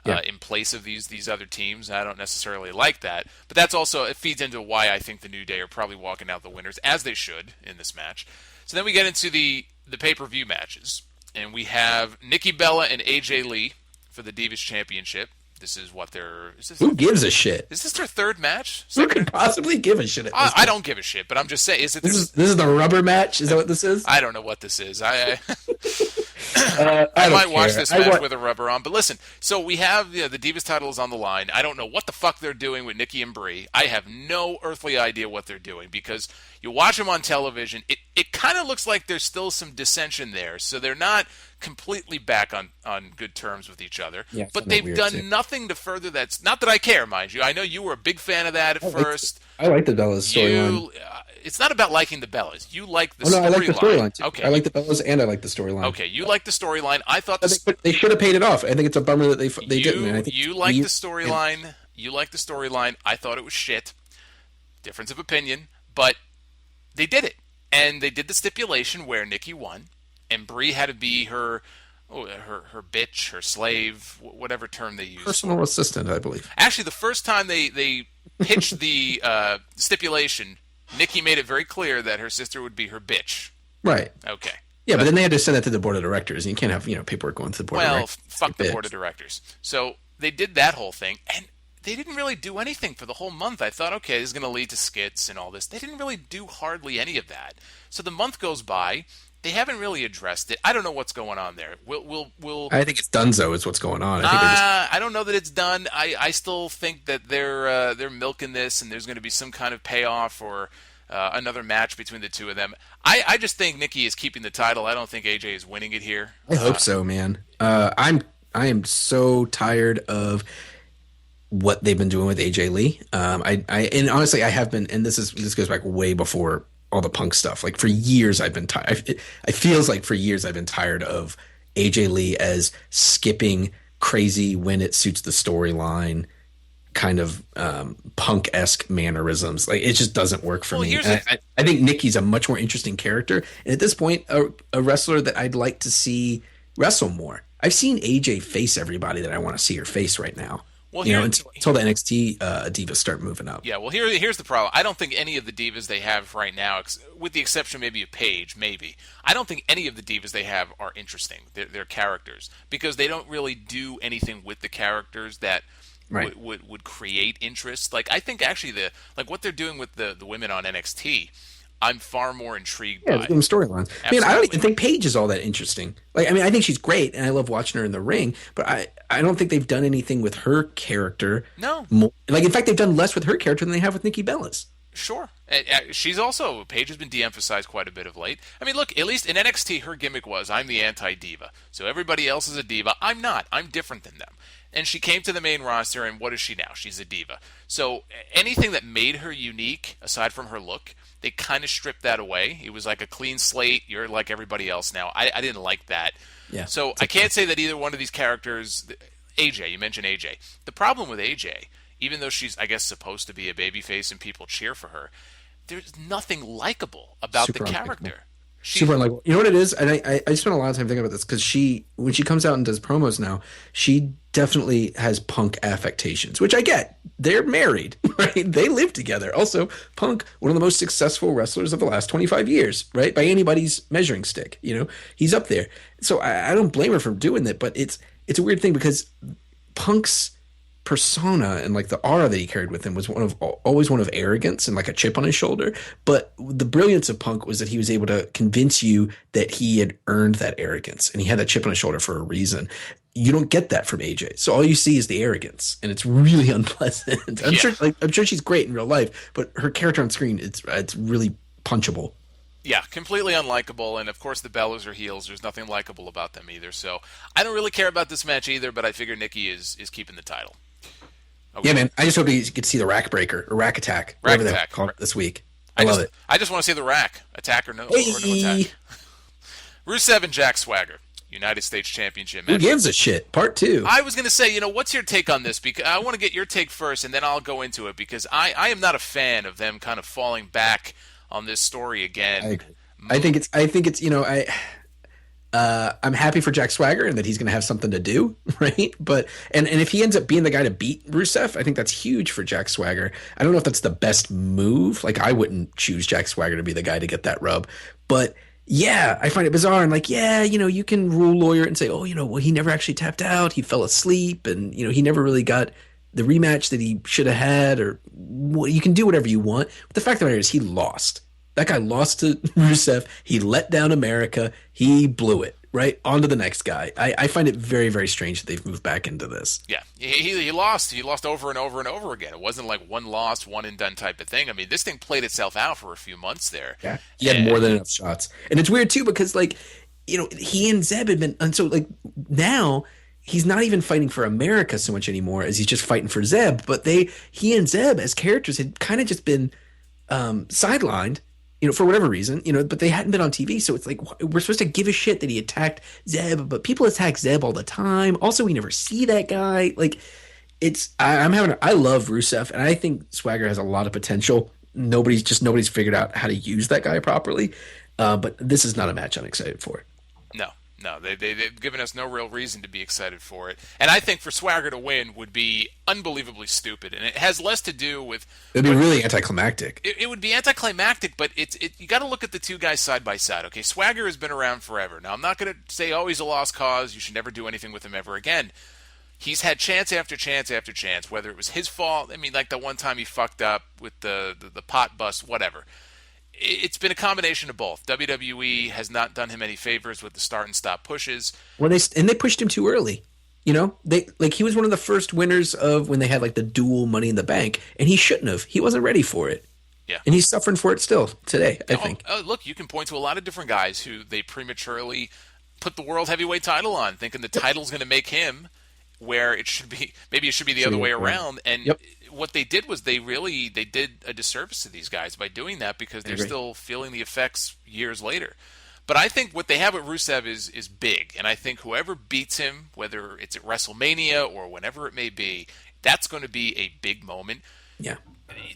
in place of these other teams. I don't necessarily like that, but that's also it feeds into why I think the New Day are probably walking out the winners as they should in this match. So then we get into the pay-per-view matches, and we have Nikki Bella and AJ Lee for the Divas Championship. This is what they're. Who gives a shit? Is this their third match? Who could possibly give a shit? I don't give a shit, but I'm just saying. This is the rubber match? Is that what this is? I don't know what this is. I might watch this match with a rubber on. But listen, so we have the Divas title is on the line. I don't know what the fuck they're doing with Nikki and Brie. I have no earthly idea what they're doing because you watch them on television. It kind of looks like there's still some dissension there. So they're not completely back on good terms with each other. Yeah, but they've done nothing to further that. Not that I care, mind you. I know you were a big fan of that at first. I like the Bellas storyline. It's not about liking the Bellas. You like the storyline. I like the storyline too. Okay. I like the Bellas and I like the storyline. Okay, you like the storyline. I thought they should have paid it off. I think it's a bummer that they didn't. I think you like the storyline. You like the storyline. I thought it was shit. Difference of opinion, but they did it, and they did the stipulation where Nikki won, and Brie had to be her bitch, her slave, whatever term they use. Personal assistant, I believe. Actually, the first time they pitched the stipulation, Nikki made it very clear that her sister would be her bitch. Right. Okay. Yeah, but then they had to send that to the board of directors, and you can't have paperwork going to the board of directors. Well, fuck the board of directors. So they did that whole thing, and they didn't really do anything for the whole month. I thought, okay, this is going to lead to skits and all this. They didn't really do hardly any of that. So the month goes by. They haven't really addressed it. I don't know what's going on there. We'll. I think it's donezo is what's going on. I don't know that it's done. I still think that they're milking this, and there's going to be some kind of payoff or another match between the two of them. I just think Nikki is keeping the title. I don't think AJ is winning it here. I hope so, man. I am so tired of what they've been doing with AJ Lee. And honestly, I have been, and this goes back way before all the Punk stuff. Like for years, I've been tired. It feels like for years I've been tired of AJ Lee as skipping crazy when it suits the storyline, kind of Punk-esque mannerisms. Like it just doesn't work for me. I think Nikki's a much more interesting character, and at this point, a wrestler that I'd like to see wrestle more. I've seen AJ face everybody that I want to see her face right now. Well, until the NXT divas start moving up. Yeah, well, here's the problem. I don't think any of the divas they have right now, with the exception maybe of Paige, I don't think any of the divas they have are interesting. They're characters because they don't really do anything with the characters that would create interest. Like I think actually what they're doing with the women on NXT, I'm far more intrigued by. Yeah, storylines. Man, I don't even think Paige is all that interesting. Like, I mean, I think she's great, and I love watching her in the ring, but I don't think they've done anything with her character. No. Like, in fact, they've done less with her character than they have with Nikki Bella's. Sure. Paige has been de-emphasized quite a bit of late. I mean, look, at least in NXT, her gimmick was, I'm the anti-diva. So everybody else is a diva. I'm not. I'm different than them. And she came to the main roster, and what is she now? She's a diva. So anything that made her unique, aside from her look, they kind of stripped that away. It was like a clean slate. You're like everybody else now. I didn't like that. Yeah. So I can't say that either one of these characters, AJ, you mentioned AJ. The problem with AJ, even though she's, I guess, supposed to be a babyface and people cheer for her, there's nothing likable about the character. Super unlikable. You know what it is? And I spent a lot of time thinking about this because when she comes out and does promos now, she definitely has Punk affectations, which I get. They're married, right? They live together. Also, Punk, one of the most successful wrestlers of the last 25 years, right? By anybody's measuring stick, he's up there. So I don't blame her for doing that, but it's a weird thing because Punk's persona and like the aura that he carried with him was always one of arrogance and like a chip on his shoulder. But the brilliance of Punk was that he was able to convince you that he had earned that arrogance and he had that chip on his shoulder for a reason. You don't get that from AJ. So all you see is the arrogance and it's really unpleasant. I'm sure she's great in real life, but her character on screen, it's really punchable. Yeah, completely unlikable, and of course the Bellas are heels. There's nothing likable about them either. So I don't really care about this match either, but I figure Nikki is keeping the title. Okay. Yeah, man. I just hope he gets to see the Rack Breaker or Rack Attack, whatever they call it this week. I love it. I just want to see the Rack attack or no attack. Rusev and Jack Swagger, United States Championship match. Who gives a shit? Part 2. I was going to say, what's your take on this? Because I want to get your take first, and then I'll go into it because I am not a fan of them kind of falling back on this story again. I agree. I think it's I'm happy for Jack Swagger and that he's going to have something to do, right? But and if he ends up being the guy to beat Rusev, I think that's huge for Jack Swagger. I don't know if that's the best move. Like I wouldn't choose Jack Swagger to be the guy to get that rub, but yeah, I find it bizarre and like you can rule lawyer and say, well, he never actually tapped out, he fell asleep, and he never really got the rematch that he should have had, or you can do whatever you want. But the fact of the matter is, he lost. That guy lost to Rusev. He let down America. He blew it. Right? On to the next guy. I find it very, very strange that they've moved back into this. Yeah. He lost. He lost over and over and over again. It wasn't like one loss, one and done type of thing. I mean, this thing played itself out for a few months there. Yeah. He had more than enough shots. And it's weird, too, because, he and Zeb had been... And so, now... He's not even fighting for America so much anymore as he's just fighting for Zeb. But he and Zeb as characters had kind of just been sidelined, for whatever reason, but they hadn't been on TV. So it's like, we're supposed to give a shit that he attacked Zeb, but people attack Zeb all the time. Also, we never see that guy. I love Rusev, and I think Swagger has a lot of potential. Nobody's figured out how to use that guy properly. But this is not a match I'm excited for. No, they've given us no real reason to be excited for it. And I think for Swagger to win would be unbelievably stupid. And it has less to do with... It would be really anticlimactic. It would be anticlimactic, but you got to look at the two guys side by side. Okay, Swagger has been around forever. Now, I'm not going to say, he's a lost cause. You should never do anything with him ever again. He's had chance after chance after chance, whether it was his fault. I mean, like the one time he fucked up with the pot bust, whatever. It's been a combination of both. WWE has not done him any favors with the start and stop pushes. They pushed him too early. He was one of the first winners of when they had the dual Money in the Bank, and he shouldn't have. He wasn't ready for it. Yeah. And he's suffering for it still today, I think. Look, you can point to a lot of different guys who they prematurely put the World Heavyweight title on, thinking the title's going to make him where it should be. Maybe it should be the other way around. And what they did was they did a disservice to these guys by doing that because they're still feeling the effects years later. But I think what they have with Rusev is big, and I think whoever beats him, whether it's at WrestleMania or whenever it may be, that's going to be a big moment. Yeah.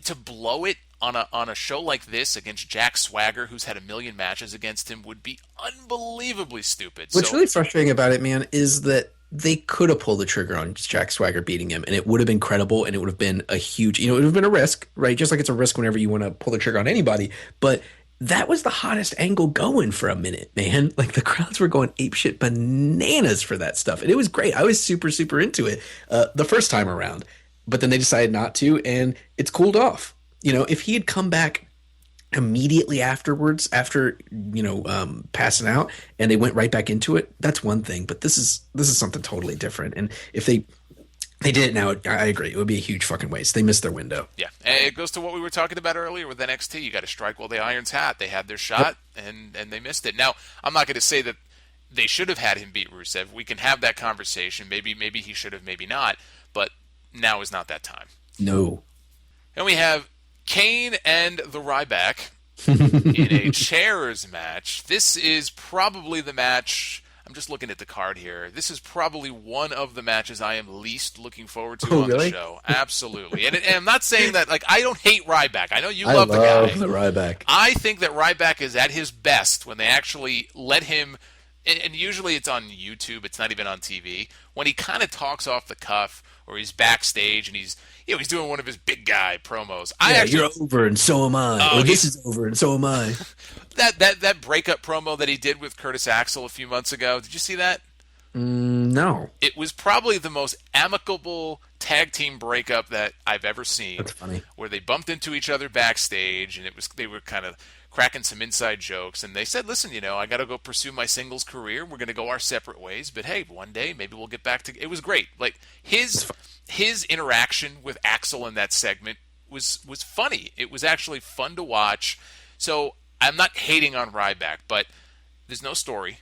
To blow it on a show like this against Jack Swagger, who's had a million matches against him, would be unbelievably stupid. What's really frustrating about it, man, is that they could have pulled the trigger on Jack Swagger beating him, and it would have been credible, and it would have been a huge, it would have been a risk, right? Just like it's a risk whenever you want to pull the trigger on anybody. But that was the hottest angle going for a minute, man. The crowds were going apeshit bananas for that stuff, and it was great. I was super, super into it the first time around, but then they decided not to, and it's cooled off. If he had come back immediately afterwards, after passing out, and they went right back into it, that's one thing. But this is something totally different. And if they did it now, I agree, it would be a huge fucking waste. They missed their window. Yeah, and it goes to what we were talking about earlier with NXT. You got to strike while the iron's hot. They had their shot, and they missed it. Now, I'm not going to say that they should have had him beat Rusev. We can have that conversation. Maybe he should have, maybe not. But now is not that time. No. And we have Kane and the Ryback in a chairs match. This is probably the match. I'm just looking at the card here. This is probably one of the matches I am least looking forward to on really? the show. Absolutely. And I'm not saying that, like, I don't hate Ryback. I know you I love the guy. love the Ryback. I think that Ryback is at his best when they actually let him, and usually it's on YouTube, it's not even on TV, when he kind of talks off the cuff or he's backstage and he's doing one of his big guy promos. You're over and so am I. Or this is over and so am I. That breakup promo that he did with Curtis Axel a few months ago, did you see that? No. It was probably the most amicable tag team breakup that I've ever seen. That's funny. Where they bumped into each other backstage, and they were kind of cracking some inside jokes, and they said, listen, I got to go pursue my singles career. We're going to go our separate ways, but hey, one day maybe we'll get back to. It was great. Like his interaction with Axel in that segment was funny. It was actually fun to watch. So I'm not hating on Ryback, but there's no story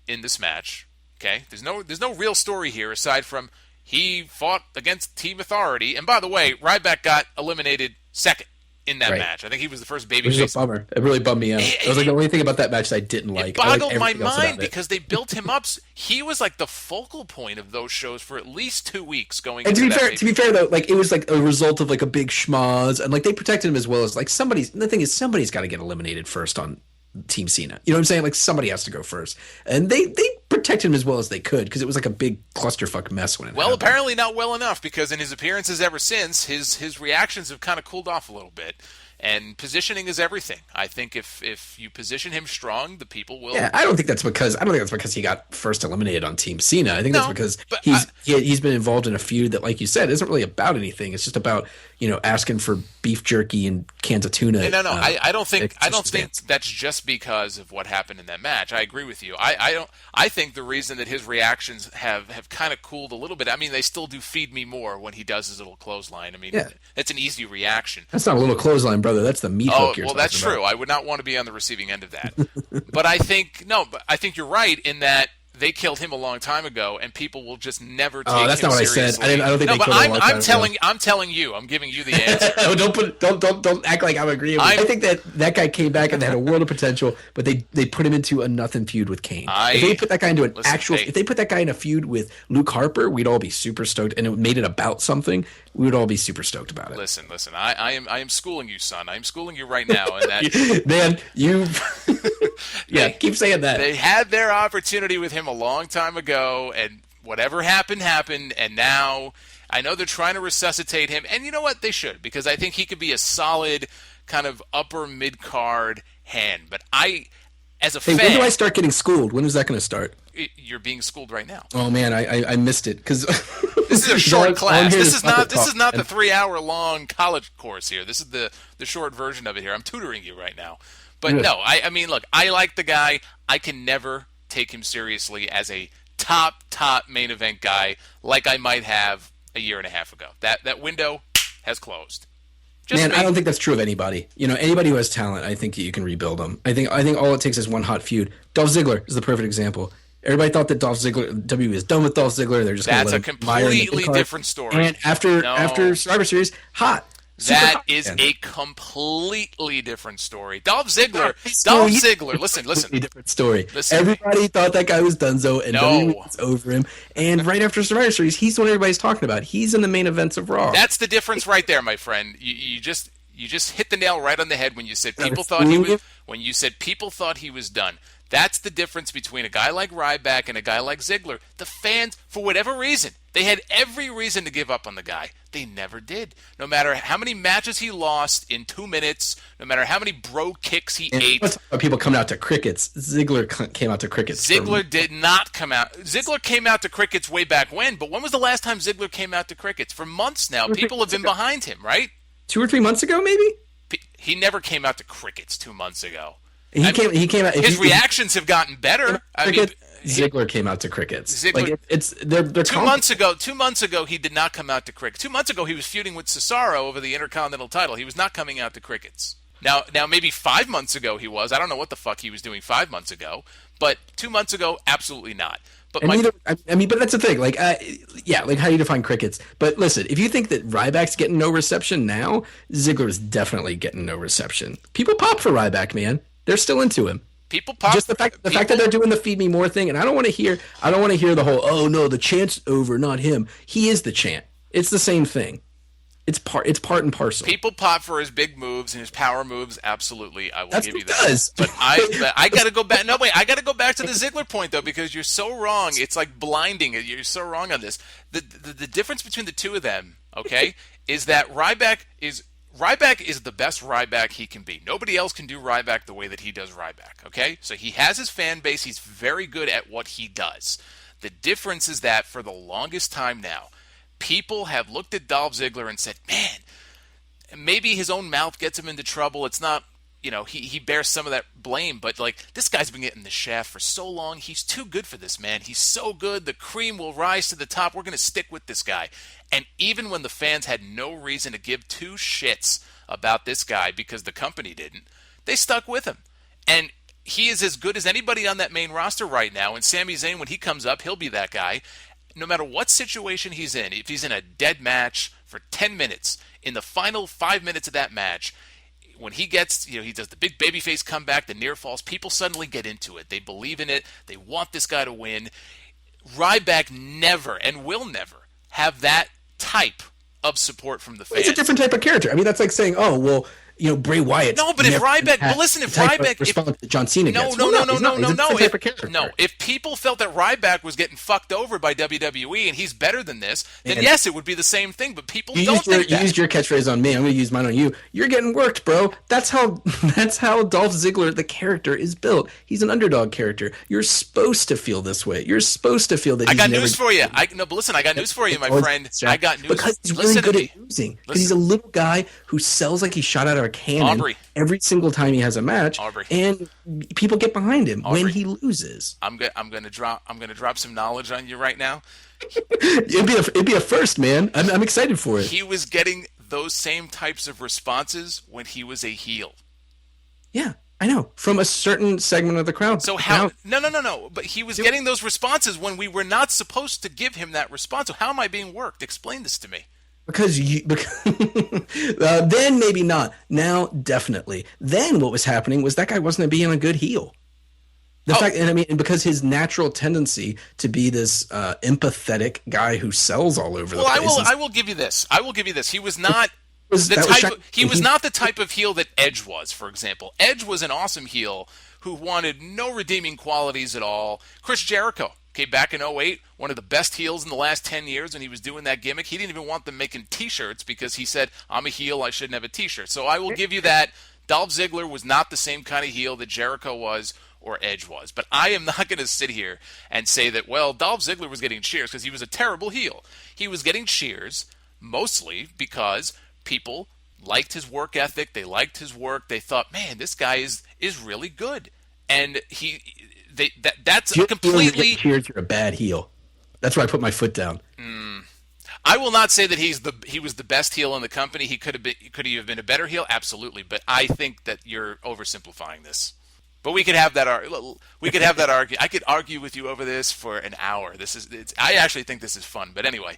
in this match. Okay, there's no real story here aside from he fought against Team Authority, and by the way, Ryback got eliminated second in that match. I think he was the first baby face. It was a bummer. It really bummed me out. It was like the only thing about that match that I didn't like. It boggled my mind because they built him up. He was like the focal point of those shows for at least 2 weeks going. And to be fair though, like it was like a result of like a big schmoz, and like they protected him as well as like somebody's got to get eliminated first on Team Cena. You know what I'm saying? Like somebody has to go first, and they protected him as well as they could because it was like a big clusterfuck mess when it happened. Apparently not well enough because in his appearances ever since, his reactions have kind of cooled off a little bit. And positioning is everything. I think if you position him strong, the people will. Yeah, I don't think that's because he got first eliminated on Team Cena. I think that's because he's been involved in a feud that, like you said, isn't really about anything. It's just about asking for beef jerky and cans of tuna. No. I don't think that's just because of what happened in that match. I agree with you. I think the reason that his reactions have kind of cooled a little bit. I mean, they still do feed me more when he does his little clothesline. I mean, it's an easy reaction. That's not a little clothesline, brother. That's the meat hook you're talking about. That's true. I would not want to be on the receiving end of that. But I think you're right in that they killed him a long time ago, and people will just never take him seriously. Oh, that's not what I said. I don't think they killed him a long time ago. I'm telling you. I'm giving you the answer. Don't act like I'm agreeing with you. I think that guy came back and had a world of potential, but they put him into a nothing feud with Kane. If they put that guy into if they put that guy in a feud with Luke Harper, we'd all be super stoked, and it made it about something. We would all be super stoked about it. Listen. I am schooling you, son. I'm schooling you right now. And that, man, you. Yeah, keep saying that. They had their opportunity with him a long time ago, and whatever happened, and now I know they're trying to resuscitate him, and you know what? They should, because I think he could be a solid kind of upper mid-card hand. But as a fan... when do I start getting schooled? When is that going to start? You're being schooled right now. Oh, man, I missed it, because... This is a short class. This is not the 3-hour-long college course here. This is the short version of it here. I'm tutoring you right now. But no, I mean, look, I like the guy. I can never take him seriously as a top main event guy like I might have a year and a half ago. That window has closed. I don't think that's true of anybody. Anybody who has talent, I think you can rebuild them. I think all it takes is one hot feud. Dolph Ziggler is the perfect example. Everybody thought that WWE is done with Dolph Ziggler. They're just going to let him fire in the completely different story. And after Survivor Series, hot. That is a completely different story. Dolph Ziggler, listen. Completely different story. Everybody thought that guy was donezo, and WWE was over him. And right after Survivor Series, he's the one everybody's talking about. He's in the main events of Raw. That's the difference right there, my friend. You just hit the nail right on the head when you said people thought he was done. That's the difference between a guy like Ryback and a guy like Ziggler. The fans, for whatever reason, they had every reason to give up on the guy. They never did. No matter how many matches he lost in 2 minutes, no matter how many bro kicks he ate. People coming out to crickets. Ziggler came out to crickets. Ziggler did not come out. Ziggler came out to crickets way back when, but when was the last time Ziggler came out to crickets? For months now, people have been behind him, right? 2 or 3 months ago, maybe? He never came out to crickets 2 months ago. He came out. His reactions have gotten better. Ziggler came out to crickets. They're 2 months ago. 2 months ago, he did not come out to crickets. 2 months ago, he was feuding with Cesaro over the Intercontinental title. He was not coming out to crickets. Now, maybe 5 months ago he was. I don't know what the fuck he was doing 5 months ago, but 2 months ago, absolutely not. But but that's the thing. Like how do you define crickets? But listen, if you think that Ryback's getting no reception now, Ziggler is definitely getting no reception. People pop for Ryback, man. They're still into him. People pop. Just the fact that they're doing the feed me more thing, and I don't want to hear the whole, oh no, the chant's over, not him. He is the chant. It's the same thing. It's part and parcel. People pop for his big moves and his power moves. Absolutely, I will give you that. Does. But I got to go back. No, wait, I got to go back to the Ziggler point though, because you're so wrong. It's like blinding. You're so wrong on this. The difference between the two of them, okay, is that Ryback is the best Ryback he can be. Nobody else can do Ryback the way that he does Ryback, okay? So he has his fan base. He's very good at what he does. The difference is that for the longest time now, people have looked at Dolph Ziggler and said, man, maybe his own mouth gets him into trouble. It's not, he bears some of that blame, but like this guy's been getting the shaft for so long. He's too good for this, man. He's so good. The cream will rise to the top. We're going to stick with this guy. And even when the fans had no reason to give two shits about this guy because the company didn't, they stuck with him. And he is as good as anybody on that main roster right now. And Sami Zayn, when he comes up, he'll be that guy. No matter what situation he's in, if he's in a dead match for 10 minutes, in the final 5 minutes of that match, when he gets, he does the big babyface comeback, the near falls, people suddenly get into it. They believe in it. They want this guy to win. Ryback never and will never have that type of support from the fans. It's a different type of character. I mean, that's like saying, oh, well, Bray Wyatt. No, but if Ryback, but listen, if Ryback, response that John Cena gets. No. If people felt that Ryback was getting fucked over by WWE and he's better than this, then yes, it would be the same thing. But people don't think that. You used your catchphrase on me. I'm going to use mine on you. You're getting worked, bro. That's how Dolph Ziggler, the character, is built. He's an underdog character. You're supposed to feel this way. You're supposed to feel that. I got news for you. But listen, I got news for you, my friend. I got news because he's really good at losing. Because he's a little guy who sells like he's shot out of a cannon. Aubrey. Every single time he has a match, Aubrey. And people get behind him when he loses. I'm gonna drop some knowledge on you right now. It'd be a first, man. I'm excited for it. He was getting those same types of responses when he was a heel. Yeah, I know, from a certain segment of the crowd. So how? No. But he was getting those responses when we were not supposed to give him that response. So how am I being worked? Explain this to me. Because then maybe not. Now, definitely. Then what was happening was that guy wasn't being a good heel. Because his natural tendency to be this empathetic guy who sells all over the place. I will give you this. He was not the type of heel that Edge was, for example. Edge was an awesome heel who wanted no redeeming qualities at all. Chris Jericho. Okay, back in 2008, one of the best heels in the last 10 years when he was doing that gimmick. He didn't even want them making T-shirts because he said, I'm a heel, I shouldn't have a T-shirt. So I will give you that. Dolph Ziggler was not the same kind of heel that Jericho was or Edge was. But I am not going to sit here and say that, well, Dolph Ziggler was getting cheers because he was a terrible heel. He was getting cheers mostly because people liked his work ethic. They liked his work. They thought, man, this guy is really good. And that's completely. Cheers, you're a bad heel. That's where I put my foot down. I will not say that he was the best heel in the company. Could he have been a better heel? Absolutely. But I think that you're oversimplifying this. But we could have that. Argument. I could argue with you over this for an hour. I actually think this is fun. But anyway,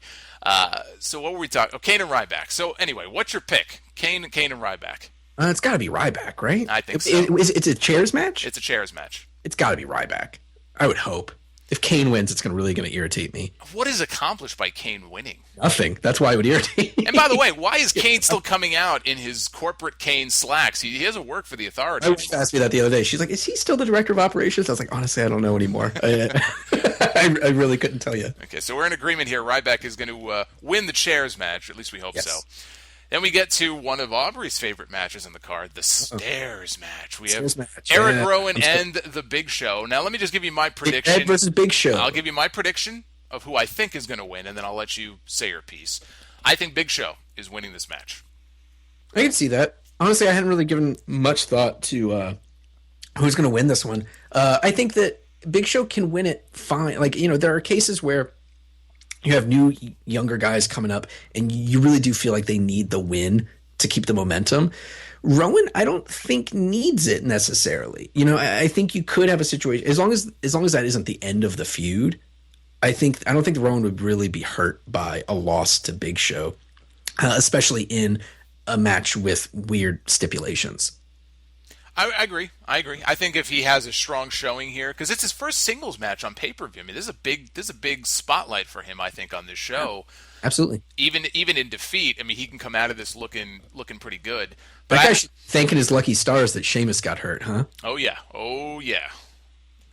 so what were we talking? Oh, Kane and Ryback. So anyway, what's your pick? Kane and Ryback. It's got to be Ryback, right? I think so. It's a chairs match? It's a chairs match. It's got to be Ryback. I would hope. If Kane wins, it's really going to irritate me. What is accomplished by Kane winning? Nothing. That's why it would irritate me. And by the way, why is Kane still coming out in his corporate Kane slacks? He doesn't work for the authorities. My wife asked me that the other day. She's like, is he still the director of operations? I was like, honestly, I don't know anymore. I really couldn't tell you. Okay, so we're in agreement here. Ryback is going to win the chairs match. At least we hope so. Then we get to one of Aubrey's favorite matches in the card, the Stairs match. We have Eric Rowan and The Big Show. Now, let me just give you my prediction. Ed versus Big Show. I'll give you my prediction of who I think is going to win, and then I'll let you say your piece. I think Big Show is winning this match. I can see that. Honestly, I hadn't really given much thought to who's going to win this one. I think that Big Show can win it fine. Like, there are cases where you have new, younger guys coming up, and you really do feel like they need the win to keep the momentum. Rowan, I don't think needs it necessarily. I think you could have a situation as long as that isn't the end of the feud. I don't think Rowan would really be hurt by a loss to Big Show, especially in a match with weird stipulations. I agree. I think if he has a strong showing here, because it's his first singles match on pay-per-view. I mean, this is a big spotlight for him, I think, on this show. Absolutely. Even in defeat, I mean, he can come out of this looking pretty good. But that guy should be thanking his lucky stars that Sheamus got hurt, huh? Oh yeah, oh yeah,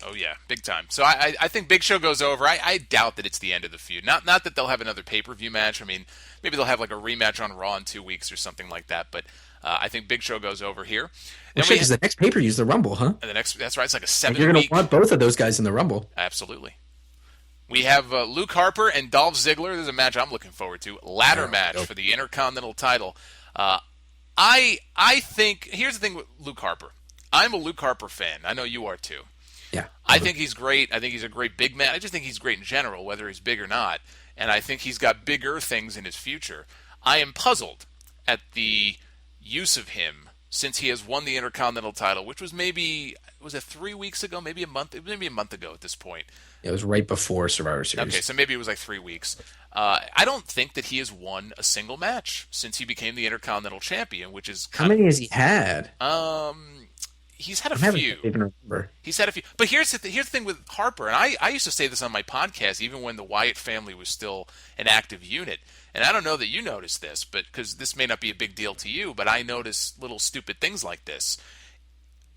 oh yeah, big time. So I think Big Show goes over. I doubt that it's the end of the feud. Not that they'll have another pay-per-view match. I mean, maybe they'll have like a rematch on Raw in 2 weeks or something like that. But I think Big Show goes over here. Well, because the next pay-per-view is the Rumble, huh? And that's right. It's like a 7-week. You're going to want both of those guys in the Rumble. Absolutely. We have Luke Harper and Dolph Ziggler. There's a match I'm looking forward to. Ladder match for the Intercontinental title. I think here's the thing with Luke Harper. I'm a Luke Harper fan. I know you are too. Yeah. I think he's great. I think he's a great big man. I just think he's great in general, whether he's big or not. And I think he's got bigger things in his future. I am puzzled at the use of him since he has won the Intercontinental title, which was was it 3 weeks ago? Maybe a month ago at this point. It was right before Survivor Series. Okay, so maybe it was like 3 weeks. I don't think that he has won a single match since he became the Intercontinental Champion, which is how many has he had? He's had a few. Even remember. He's had a few. But here's the thing with Harper, and I used to say this on my podcast, even when the Wyatt family was still an active unit. And I don't know that you noticed this, but because this may not be a big deal to you, but I notice little stupid things like this.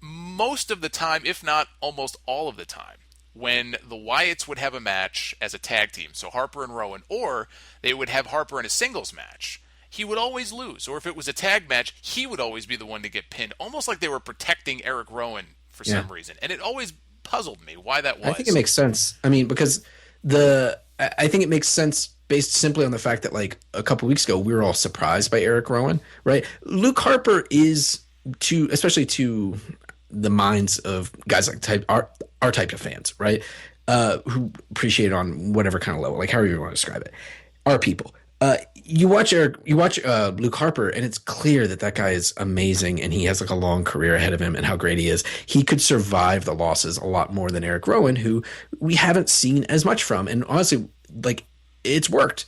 Most of the time, if not almost all of the time, when the Wyatts would have a match as a tag team, so Harper and Rowan, or they would have Harper in a singles match, he would always lose. Or if it was a tag match, he would always be the one to get pinned, almost like they were protecting Eric Rowan for some reason. And it always puzzled me why that was. I think it makes sense. I mean, because I think it makes sense based simply on the fact that, like, a couple weeks ago, we were all surprised by Eric Rowan, right? Luke Harper is, especially to the minds of guys like our type of fans, right? Who appreciate it on whatever kind of level, like however you want to describe it, our people. You watch Luke Harper, and it's clear that guy is amazing, and he has like a long career ahead of him, and how great he is. He could survive the losses a lot more than Eric Rowan, who we haven't seen as much from. And honestly, like, it's worked.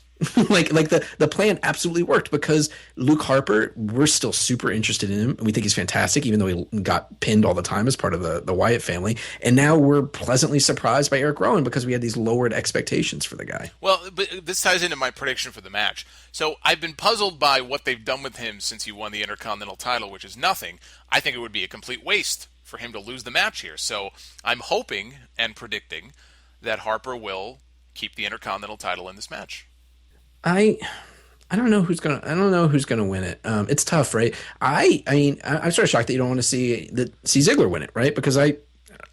like the plan absolutely worked, because Luke Harper, we're still super interested in him. We think he's fantastic, even though he got pinned all the time as part of the Wyatt family. And now we're pleasantly surprised by Eric Rowan because we had these lowered expectations for the guy. Well, but this ties into my prediction for the match. So I've been puzzled by what they've done with him since he won the Intercontinental title, which is nothing. I think it would be a complete waste for him to lose the match here. So I'm hoping and predicting that Harper will keep the Intercontinental title in this match. I don't know who's gonna win it. It's tough, right? I mean, I'm sort of shocked that you don't want to see Ziggler win it, right? Because I'm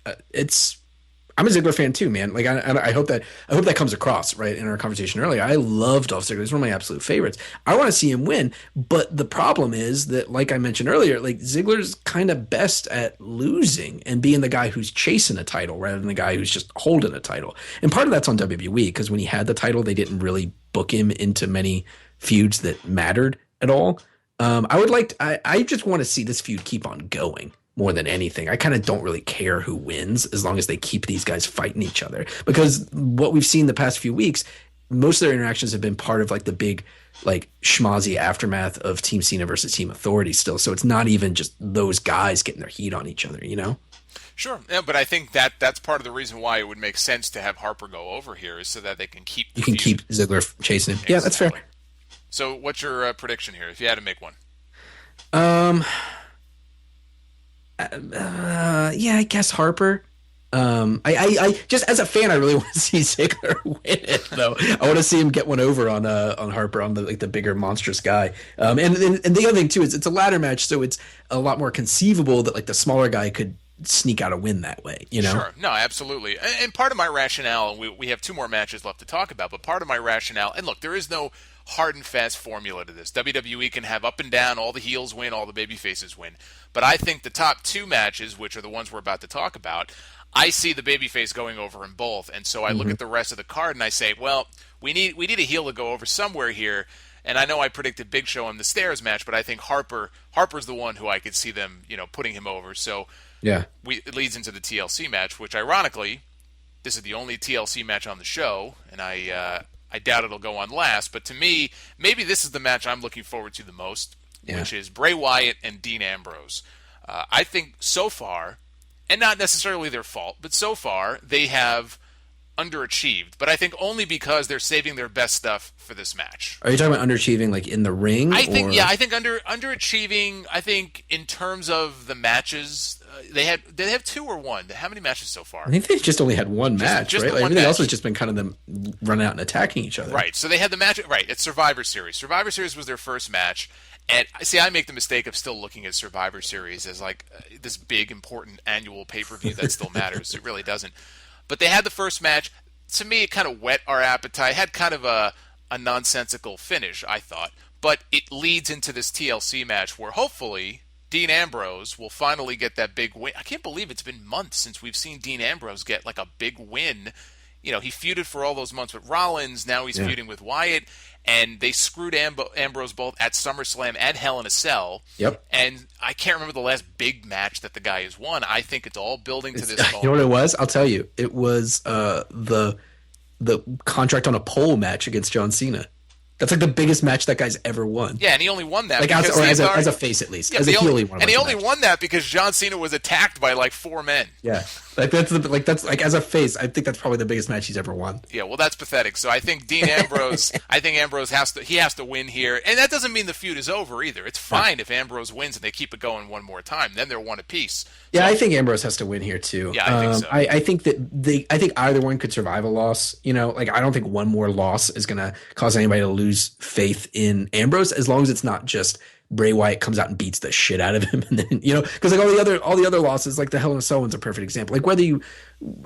a Ziggler fan too, man. Like, I hope that comes across, right, in our conversation earlier. I love Dolph Ziggler; he's one of my absolute favorites. I want to see him win, but the problem is that, like I mentioned earlier, like, Ziggler's kind of best at losing and being the guy who's chasing a title rather than the guy who's just holding a title. And part of that's on WWE, because when he had the title, they didn't really book him into many feuds that mattered at all. I just want to see this feud keep on going more than anything. I kind of don't really care who wins as long as they keep these guys fighting each other, because what we've seen the past few weeks, most of their interactions have been part of like the big, like, schmozzy aftermath of Team Cena versus Team Authority still. So it's not even just those guys getting their heat on each other, you know? Sure, yeah, but I think that's part of the reason why it would make sense to have Harper go over here, is so that they can keep the feud. Keep Ziggler chasing him. Exactly. Yeah, that's fair. So what's your prediction here, if you had to make one? Yeah, I guess Harper. I just, as a fan, I really want to see Ziggler win it, though. I want to see him get one over on Harper, on the bigger monstrous guy. And the other thing too is it's a ladder match, so it's a lot more conceivable that, like, the smaller guy could sneak out a win that way, you know? Sure. No, absolutely. And part of my rationale, and we have 2 more matches left to talk about, but part of my rationale, and look, there is no hard and fast formula to this. WWE can have up and down, all the heels win, all the baby faces win. But I think the top 2 matches, which are the ones we're about to talk about, I see the babyface going over in both. And so I look at the rest of the card and I say, well, we need a heel to go over somewhere here. And I know I predicted Big Show on the stairs match, but I think Harper's the one who I could see them, putting him over. So yeah, it leads into the TLC match, which ironically, this is the only TLC match on the show, and I doubt it'll go on last. But to me, maybe this is the match I'm looking forward to the most, which is Bray Wyatt and Dean Ambrose. I think so far, and not necessarily their fault, but so far they have underachieved. But I think only because they're saving their best stuff for this match. Are you talking about underachieving like in the ring? I think I think underachieving. I think in terms of the matches, they have 2 or 1. How many matches so far? I think they've just only had one match, just right? one Everything match. else has just been kind of them running out and attacking each other. Right. So they had the match. Right. It's Survivor Series. Survivor Series was their first match. And see, I make the mistake of still looking at Survivor Series as like this big, important annual pay-per-view that still matters. It really doesn't. But they had the first match. To me, it kind of whet our appetite. Had kind of a nonsensical finish, I thought. But it leads into this TLC match where hopefully Dean Ambrose will finally get that big win. I can't believe it's been months since we've seen Dean Ambrose get like a big win. You know, he feuded for all those months with Rollins. Now he's feuding with Wyatt. And they screwed Ambrose both at SummerSlam and Hell in a Cell. Yep. And I can't remember the last big match that the guy has won. I think it's all building to this moment. You know what it was? I'll tell you. It was the contract on a pole match against John Cena. That's like the biggest match that guy's ever won. Yeah, and he only won that like because as a face at least. As a heel, he won. And he only won that because John Cena was attacked by like 4 men. Yeah, that's as a face. I think that's probably the biggest match he's ever won. Yeah, well, that's pathetic. So I think Dean Ambrose. I think Ambrose has to win here, and that doesn't mean the feud is over either. It's fine if Ambrose wins and they keep it going one more time. Then they're one apiece. Yeah, I think Ambrose has to win here too. Yeah, I think so. I think that I think either one could survive a loss. You know, like I don't think one more loss is going to cause anybody to lose faith in Ambrose, as long as it's not just Bray Wyatt comes out and beats the shit out of him, and then because like all the other losses, like the Hell in a Cell one's a perfect example. Like whether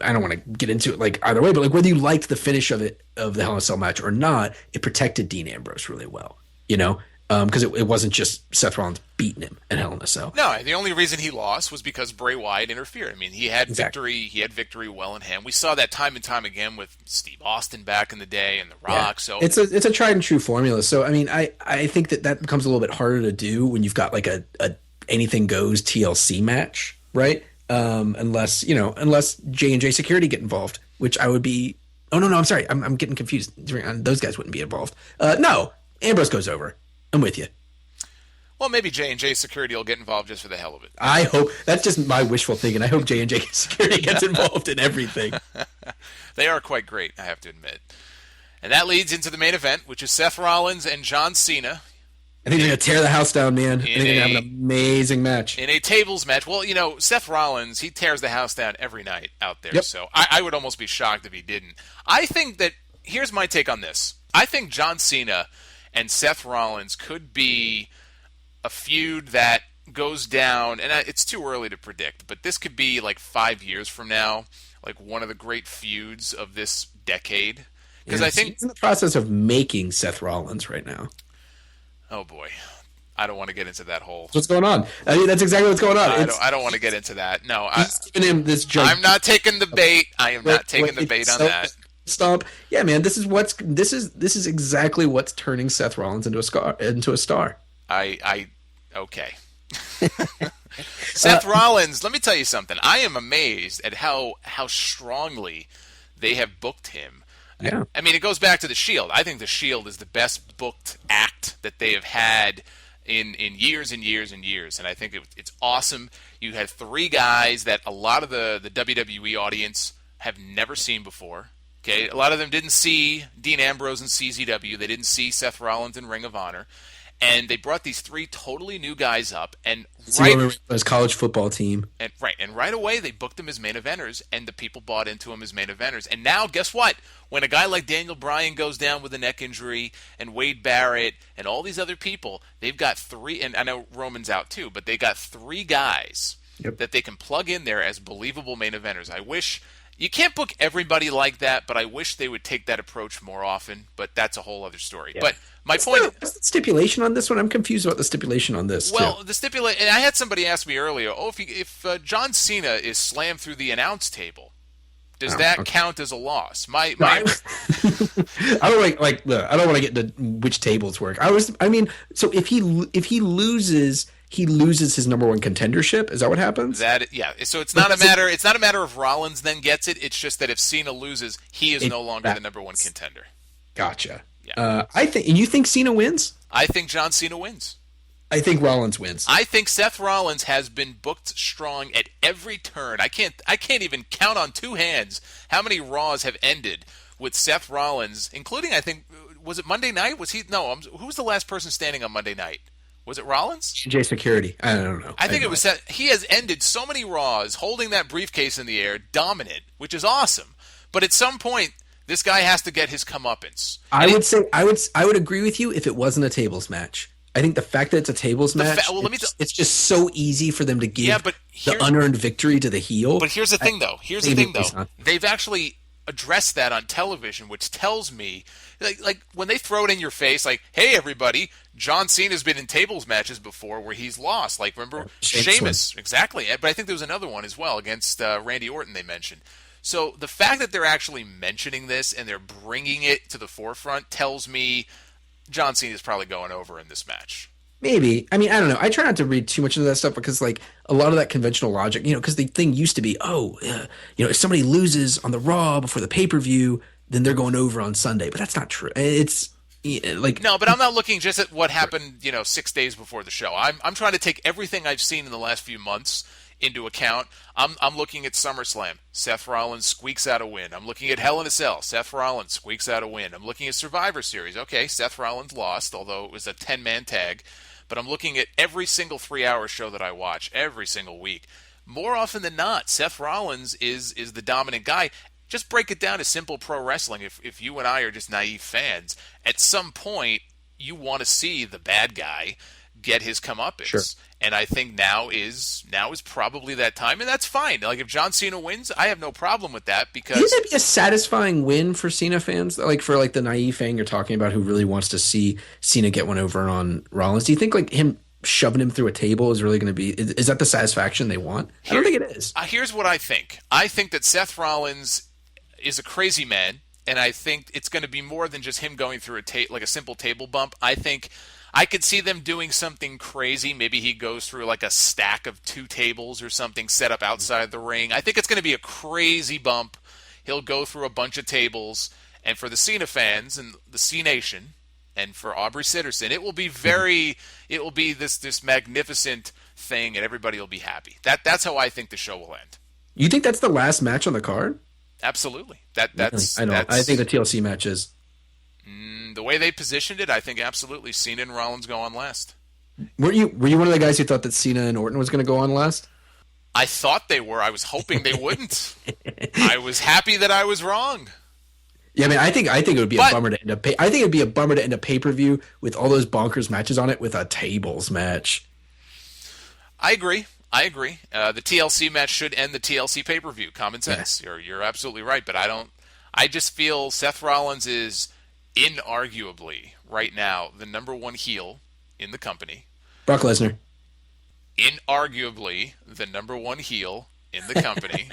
I don't want to get into it like either way, but like whether you liked the finish of the Hell in a Cell match or not, it protected Dean Ambrose really well. Because it wasn't just Seth Rollins beating him at Hell in a Cell. No, the only reason he lost was because Bray Wyatt interfered. I mean, he had Exactly. victory. He had victory well in hand. We saw that time and time again with Steve Austin back in the day and The Rock. Yeah. So it's a tried and true formula. So I mean, I think that becomes a little bit harder to do when you've got like a anything goes TLC match, right? Unless J&J Security get involved, which I would be. Oh no, I'm sorry, I'm getting confused. Those guys wouldn't be involved. No, Ambrose goes over. I'm with you. Well, maybe J&J Security will get involved just for the hell of it. I hope that's just my wishful thinking. I hope J&J Security gets involved in everything. They are quite great, I have to admit. And that leads into the main event, which is Seth Rollins and John Cena. I think they're gonna tear the house down, man. I think they're gonna have an amazing match in a tables match. Well, Seth Rollins, he tears the house down every night out there. Yep. So I would almost be shocked if he didn't. I think that here's my take on this. I think John Cena and Seth Rollins could be a feud that goes down, and it's too early to predict, but this could be like 5 years from now, like one of the great feuds of this decade. Because I think he's in the process of making Seth Rollins right now. Oh boy, I don't want to get into that whole. What's going on? I mean, that's exactly what's going on. I don't want to get into that. No, he's giving him this. I'm not taking the bait. I am not taking the bait on that. Stomp. Yeah, man. This is exactly what's turning Seth Rollins into a star. Okay. Seth Rollins, let me tell you something. I am amazed at how strongly they have booked him. Yeah. I mean, it goes back to The Shield. I think The Shield is the best booked act that they have had in years and years and years, and I think it's awesome. You had 3 guys that a lot of the WWE audience have never seen before. Okay, a lot of them didn't see Dean Ambrose in CZW. They didn't see Seth Rollins in Ring of Honor. And they brought these 3 totally new guys up, and his college football team, and right away they booked them as main eventers, and the people bought into them as main eventers. And now, guess what? When a guy like Daniel Bryan goes down with a neck injury, and Wade Barrett, and all these other people, they've got 3, and I know Roman's out too, but they got 3 guys that they can plug in there as believable main eventers. I wish. You can't book everybody like that, but I wish they would take that approach more often. But that's a whole other story. Yeah. But my point is the stipulation on this one. I'm confused about the stipulation on this. Well, the stipulation, and I had somebody ask me earlier, if John Cena is slammed through the announce table, does that count as a loss? I don't I don't want to get into which tables work. So if he loses. He loses his number 1 contendership. Is that what happens? So it's not a matter. It's not a matter of Rollins then gets it. It's just that if Cena loses, he is no longer the number 1 contender. Gotcha. Yeah. And you think Cena wins? I think John Cena wins. I think Rollins wins. I think Seth Rollins has been booked strong at every turn. I can't even count on two hands how many Raws have ended with Seth Rollins, including, I think, was it Monday night? Was he? No, who was the last person standing on Monday night? Was it Rollins? CJ Security. I don't know. I think it was Seth. He has ended so many Raws holding that briefcase in the air, dominant, which is awesome. But at some point, this guy has to get his comeuppance. I would agree with you if it wasn't a tables match. I think the fact that it's a tables match, it's just so easy for them to give the unearned victory to the heel. But here's the thing, though. They've actually addressed that on television, which tells me, like when they throw it in your face, like, hey, everybody, John Cena's been in tables matches before where he's lost. Like, remember? Sheamus. Exactly. But I think there was another one as well against Randy Orton they mentioned. So the fact that they're actually mentioning this and they're bringing it to the forefront tells me John Cena is probably going over in this match. Maybe. I mean, I don't know. I try not to read too much into that stuff because, like, a lot of that conventional logic, because the thing used to be, if somebody loses on the Raw before the pay-per-view, then they're going over on Sunday. But that's not true. It's like... No, but I'm not looking just at what happened, 6 days before the show. I'm trying to take everything I've seen in the last few months into account. I'm looking at SummerSlam. Seth Rollins squeaks out a win. I'm looking at Hell in a Cell. Seth Rollins squeaks out a win. I'm looking at Survivor Series. Okay, Seth Rollins lost, although it was a 10-man tag. But I'm looking at every single 3-hour show that I watch every single week. More often than not, Seth Rollins is the dominant guy. Just break it down to simple pro wrestling. If you and I are just naive fans, at some point you want to see the bad guy get his comeuppance. Sure. And I think now is probably that time, and that's fine. Like, if John Cena wins, I have no problem with that because Wouldn't it be a satisfying win for Cena fans? Like, for like the naive fan you're talking about who really wants to see Cena get one over on Rollins. Do you think like him shoving him through a table is really going to be? Is that the satisfaction they want? I don't think it is. Here's what I think. I think that Seth Rollins is a crazy man, and I think it's going to be more than just him going through like a simple table bump. I think I could see them doing something crazy. Maybe he goes through like a stack of 2 tables or something set up outside the ring. I think it's going to be a crazy bump. He'll go through a bunch of tables. And for the Cena fans and the C Nation and for Aubrey Sitterson, it will be this magnificent thing and everybody will be happy. That's how I think the show will end. You think that's the last match on the card? Absolutely. I think the TLC match is. The way they positioned it, I think absolutely Cena and Rollins go on last. Were you one of the guys who thought that Cena and Orton was going to go on last? I thought they were. I was hoping they wouldn't. I was happy that I was wrong. Yeah, I mean, I think it would be a bummer to end up. I think it'd be a bummer to end a pay-per-view with all those bonkers matches on it with a tables match. I agree. The TLC match should end the TLC pay-per-view. Common sense. Yeah. You're absolutely right. But I just feel Seth Rollins is inarguably right now the number one heel in the company. Brock Lesnar. Inarguably the number one heel in the company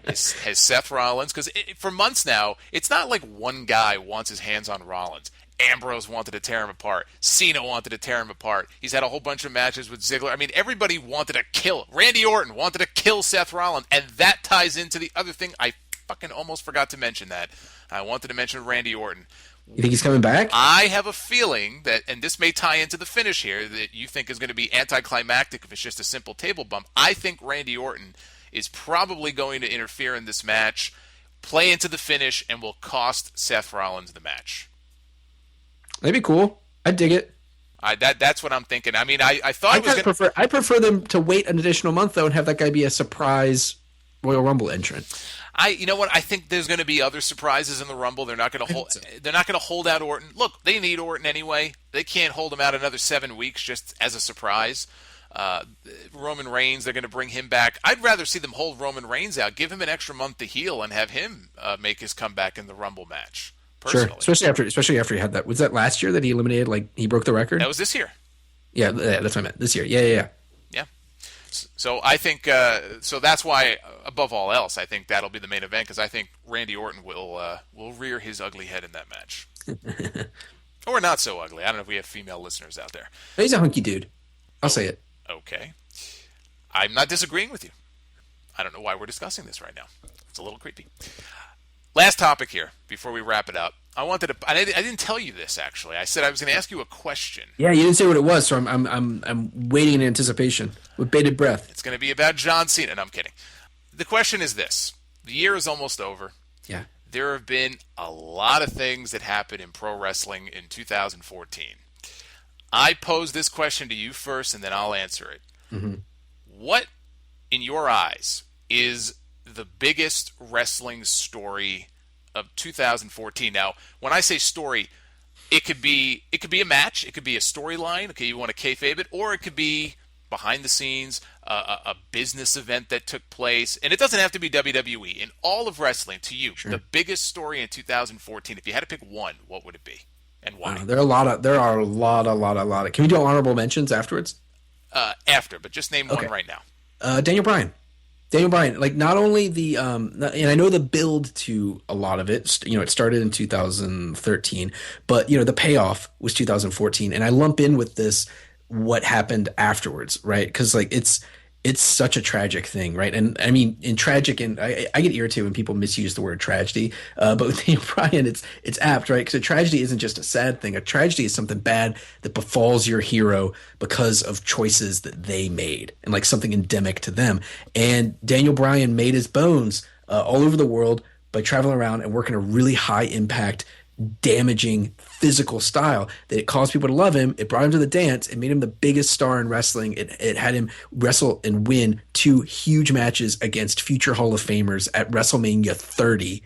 has Seth Rollins, because for months now it's not like one guy wants his hands on Rollins. Ambrose wanted to tear him apart. Cena wanted to tear him apart. He's had a whole bunch of matches with Ziggler. I mean, everybody wanted to kill. Randy Orton wanted to kill Seth Rollins, and that ties into the other thing. I fucking almost forgot to mention that. I wanted to mention Randy Orton. You think he's coming back? I have a feeling that, and this may tie into the finish here, that you think is going to be anticlimactic if it's just a simple table bump. I think Randy Orton is probably going to interfere in this match, play into the finish, and will cost Seth Rollins the match. That'd be cool. I'd dig it. That's what I'm thinking. I mean, I thought I prefer them to wait an additional month, though, and have that guy be a surprise Royal Rumble entrant. You know what? I think there's going to be other surprises in the Rumble. They're not going to hold out Orton. Look, they need Orton anyway. They can't hold him out another 7 weeks just as a surprise. Roman Reigns, they're going to bring him back. I'd rather see them hold Roman Reigns out, give him an extra month to heal, and have him make his comeback in the Rumble match. Personally. Sure, especially after he had that. Was that last year that he eliminated? Like he broke the record. That was this year. Yeah, that's what I meant. This year. Yeah. So I think so that's why, above all else, I think that'll be the main event, because I think Randy Orton will rear his ugly head in that match. Or not so ugly. I don't know if we have female listeners out there. He's a hunky dude. I'll say it. Okay. I'm not disagreeing with you. I don't know why we're discussing this right now. It's a little creepy. Last topic here before we wrap it up. I didn't tell you this actually. I said I was going to ask you a question. Yeah, you didn't say what it was, so I'm waiting in anticipation with bated breath. It's going to be about John Cena. No, I'm kidding. The question is this. The year is almost over. Yeah. There have been a lot of things that happened in pro wrestling in 2014. I pose this question to you first, and then I'll answer it. Mm-hmm. What, in your eyes, is the biggest wrestling story of 2014? Now, when I say story, it could be a match, it could be a storyline. Okay, you want to kayfabe it, or it could be behind the scenes, a business event that took place, and it doesn't have to be WWE. In all of wrestling, to you, Sure. the biggest story in 2014. If you had to pick one, what would it be, and why? There are a lot of. Can we do honorable mentions afterwards? After, but just name one right now. Daniel Bryan. Daniel Bryan, like not only and I know the build to a lot of it, it started in 2013, but the payoff was 2014, and I lump in with this what happened afterwards, right? Because like it's such a tragic thing, right? And I mean, in tragic, and I get irritated when people misuse the word tragedy, but with Daniel Bryan, it's apt, right? Because a tragedy isn't just a sad thing. A tragedy is something bad that befalls your hero because of choices that they made, and like something endemic to them. And Daniel Bryan made his bones all over the world by traveling around and working a really high impact, damaging physical style that it caused people to love him. It brought him to the dance. It made him the biggest star in wrestling. It had him wrestle and win 2 huge matches against future Hall of Famers at WrestleMania 30.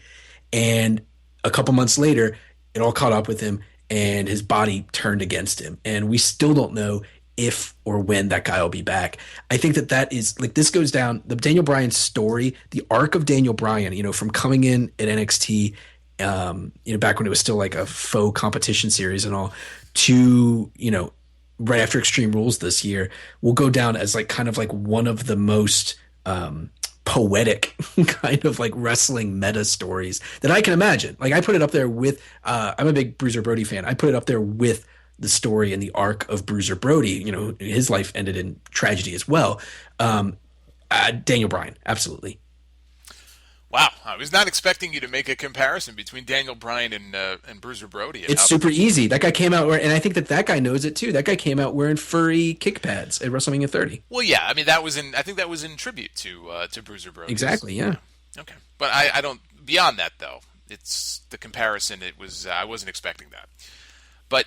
And a couple months later, it all caught up with him and his body turned against him. And we still don't know if or when that guy will be back. I think that is like, this goes down the Daniel Bryan story, the arc of Daniel Bryan, from coming in at NXT, back when it was still like a faux competition series and all, to, right after Extreme Rules this year, will go down as like kind of like one of the most poetic kind of like wrestling meta stories that I can imagine. Like I put it up there with, I'm a big Bruiser Brody fan. I put it up there with the story and the arc of Bruiser Brody. His life ended in tragedy as well. Daniel Bryan, absolutely. Wow, I was not expecting you to make a comparison between Daniel Bryan and Bruiser Brody. It's super easy. That guy came out and I think that guy knows it too. That guy came out wearing furry kick pads at WrestleMania 30. Well, yeah, I mean I think that was in tribute to Bruiser Brody. Exactly, yeah. Okay, but I don't. Beyond that though, it's the comparison. It was I wasn't expecting that, but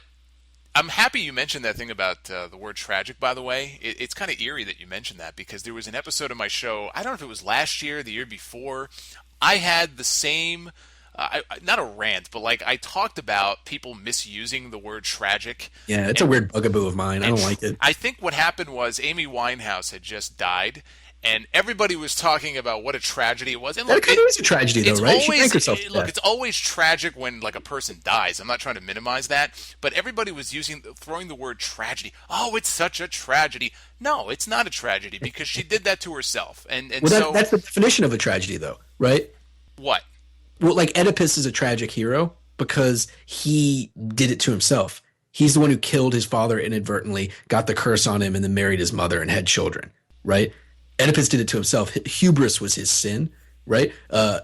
I'm happy you mentioned that thing about the word tragic, by the way. It's kind of eerie that you mentioned that because there was an episode of my show, I don't know if it was last year, the year before, I had the same, not a rant, but like I talked about people misusing the word tragic. Yeah, it's a weird bugaboo of mine. I don't like it. I think what happened was Amy Winehouse had just died, and everybody was talking about what a tragedy it was. And look, that kind of is a tragedy, though, right? She drank herself to death. It's always tragic when like a person dies. I'm not trying to minimize that, but everybody was throwing the word tragedy. Oh, it's such a tragedy. No, it's not a tragedy because she did that to herself. And well, so that's the definition of a tragedy, though, right? What? Well, like Oedipus is a tragic hero because he did it to himself. He's the one who killed his father inadvertently, got the curse on him, and then married his mother and had children, right? Oedipus did it to himself. Hubris was his sin, right?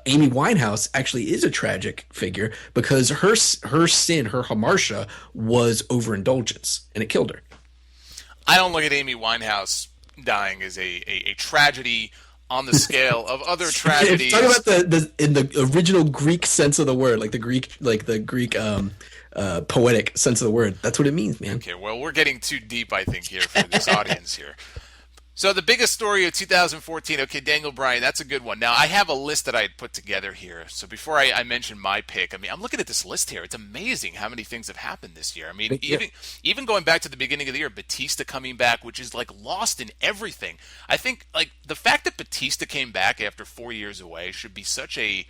Amy Winehouse actually is a tragic figure because her sin, her hamartia, was overindulgence, and it killed her. I don't look at Amy Winehouse dying as a tragedy on the scale of other tragedies. Talk about in the original Greek sense of the word, like the Greek poetic sense of the word. That's what it means, man. Okay, well, we're getting too deep, I think, here for this audience here. So the biggest story of 2014, okay, Daniel Bryan, that's a good one. Now, I have a list that I had put together here. So before I mention my pick, I mean, I'm looking at this list here. It's amazing how many things have happened this year. I mean, even going back to the beginning of the year, Batista coming back, which is like lost in everything. I think like the fact that Batista came back after 4 years away should be such a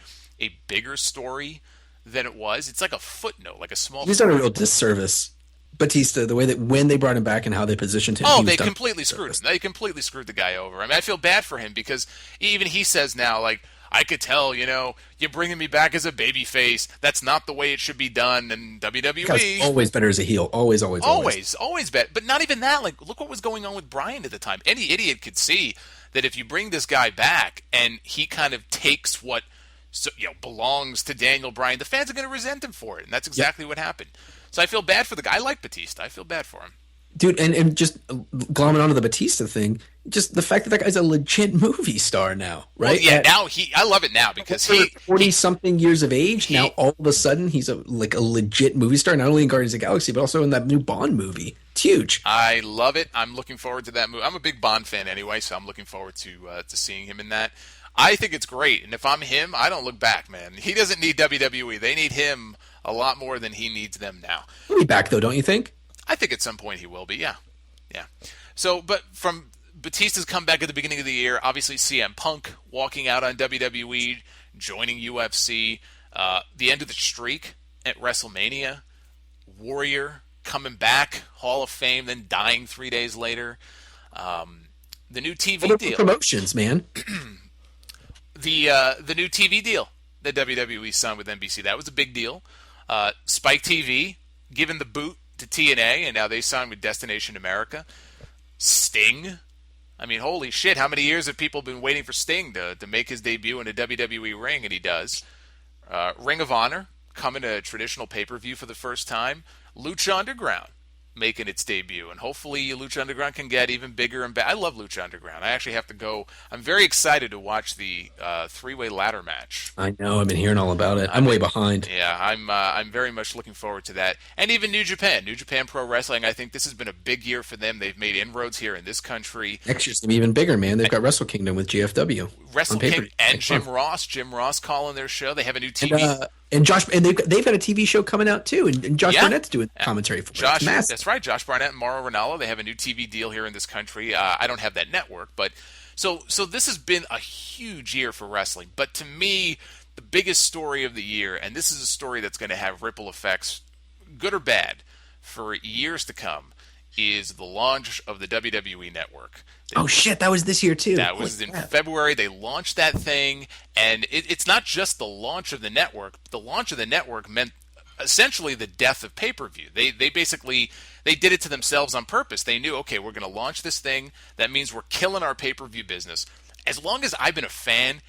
bigger story than it was. It's like a footnote, like a small. He's done a real disservice. Batista, the way that when they brought him back and how they positioned him. Oh, they completely screwed him. They completely screwed the guy over. I mean, I feel bad for him because even he says now, like, I could tell, you're bringing me back as a babyface. That's not the way it should be done in WWE. Because always better as a heel. Always better. But not even that. Like, look what was going on with Bryan at the time. Any idiot could see that if you bring this guy back and he kind of takes what so belongs to Daniel Bryan, the fans are going to resent him for it, and that's exactly what happened. So I feel bad for the guy. I like Batista. I feel bad for him. Dude, and just glomming onto the Batista thing, just the fact that that guy's a legit movie star now, right? Well, now I love it now because he 40-something years of age, now all of a sudden he's a legit movie star, not only in Guardians of the Galaxy, but also in that new Bond movie. It's huge. I love it. I'm looking forward to that movie. I'm a big Bond fan anyway, so I'm looking forward to seeing him in that. I think it's great, and if I'm him, I don't look back, man. He doesn't need WWE. They need him a lot more than he needs them now. He'll be back, though, don't you think? I think at some point he will be, yeah. So, but from Batista's comeback at the beginning of the year, obviously CM Punk walking out on WWE, joining UFC, the end of the streak at WrestleMania, Warrior coming back, Hall of Fame, then dying 3 days later, the new TV deal. Promotions, man. The new TV deal that WWE signed with NBC, that was a big deal. Spike TV given the boot to TNA, and now they signed with Destination America. Sting. I mean, holy shit, how many years have people been waiting for Sting to make his debut in a WWE ring, and he does. Ring of Honor coming to a traditional pay-per-view for the first time. Lucha Underground making its debut, and hopefully Lucha Underground can get even bigger and better. I love Lucha Underground. I actually have to go. I'm very excited to watch the three-way ladder match. I know. I've been hearing all about it. I'm way behind. Yeah, I'm very much looking forward to that. And even New Japan Pro Wrestling. I think this has been a big year for them. They've made inroads here in this country. Next year's gonna be even bigger, man. They've got Wrestle Kingdom with GFW. Wrestle Kingdom and Jim Ross calling their show. They have a new TV. And Josh, and they've got a TV show coming out too, and Josh Barnett's doing commentary for it. That's right, Josh Barnett and Mauro Ranallo. They have a new TV deal here in this country. I don't have that network, but so this has been a huge year for wrestling. But to me, the biggest story of the year, and this is a story that's going to have ripple effects, good or bad, for years to come, is the launch of the WWE Network. Oh shit, that was this year too. That was in February. They launched that thing, and it's not just the launch of the network. The launch of the network meant essentially the death of pay-per-view. They basically did it to themselves on purpose. They knew, okay, we're going to launch this thing. That means we're killing our pay-per-view business. As long as I've been a fan,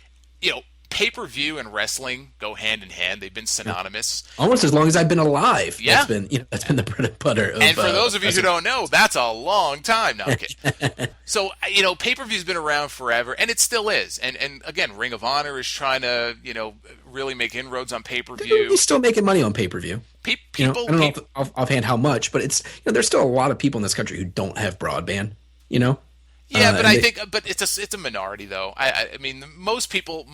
pay-per-view and wrestling go hand in hand. They've been synonymous. Almost as long as I've been alive. Yeah. That's been the bread and butter of, and for those of you who don't know, that's a long time. No, I'm kidding. So, pay-per-view's been around forever, and it still is. And again, Ring of Honor is trying to, really make inroads on pay-per-view. He's still making money on pay-per-view. I don't know offhand how much, but it's there's still a lot of people in this country who don't have broadband, Yeah, but I think it's a minority though. I mean, most people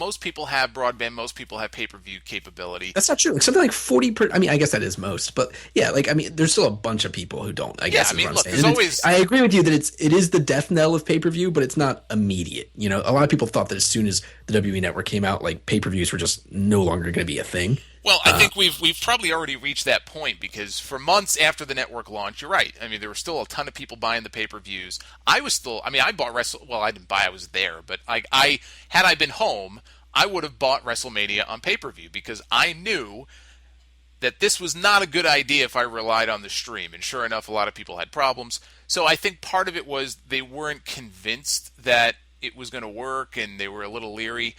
have broadband. Most people have pay-per-view capability. That's not true. Like something like 40%. I mean, I guess that is most, but yeah, there's still a bunch of people who don't. I guess. Look, there's always. I agree with you that it is the death knell of pay-per-view, but it's not immediate. A lot of people thought that as soon as the WWE Network came out, like pay-per-views were just no longer going to be a thing. Well, I think we've probably already reached that point because for months after the network launch, you're right. I mean, there were still a ton of people buying the pay-per-views. I bought Well, I didn't buy. I was there, but had I been home, I would have bought WrestleMania on pay-per-view because I knew that this was not a good idea if I relied on the stream. And sure enough, a lot of people had problems. So I think part of it was they weren't convinced that it was going to work, and they were a little leery.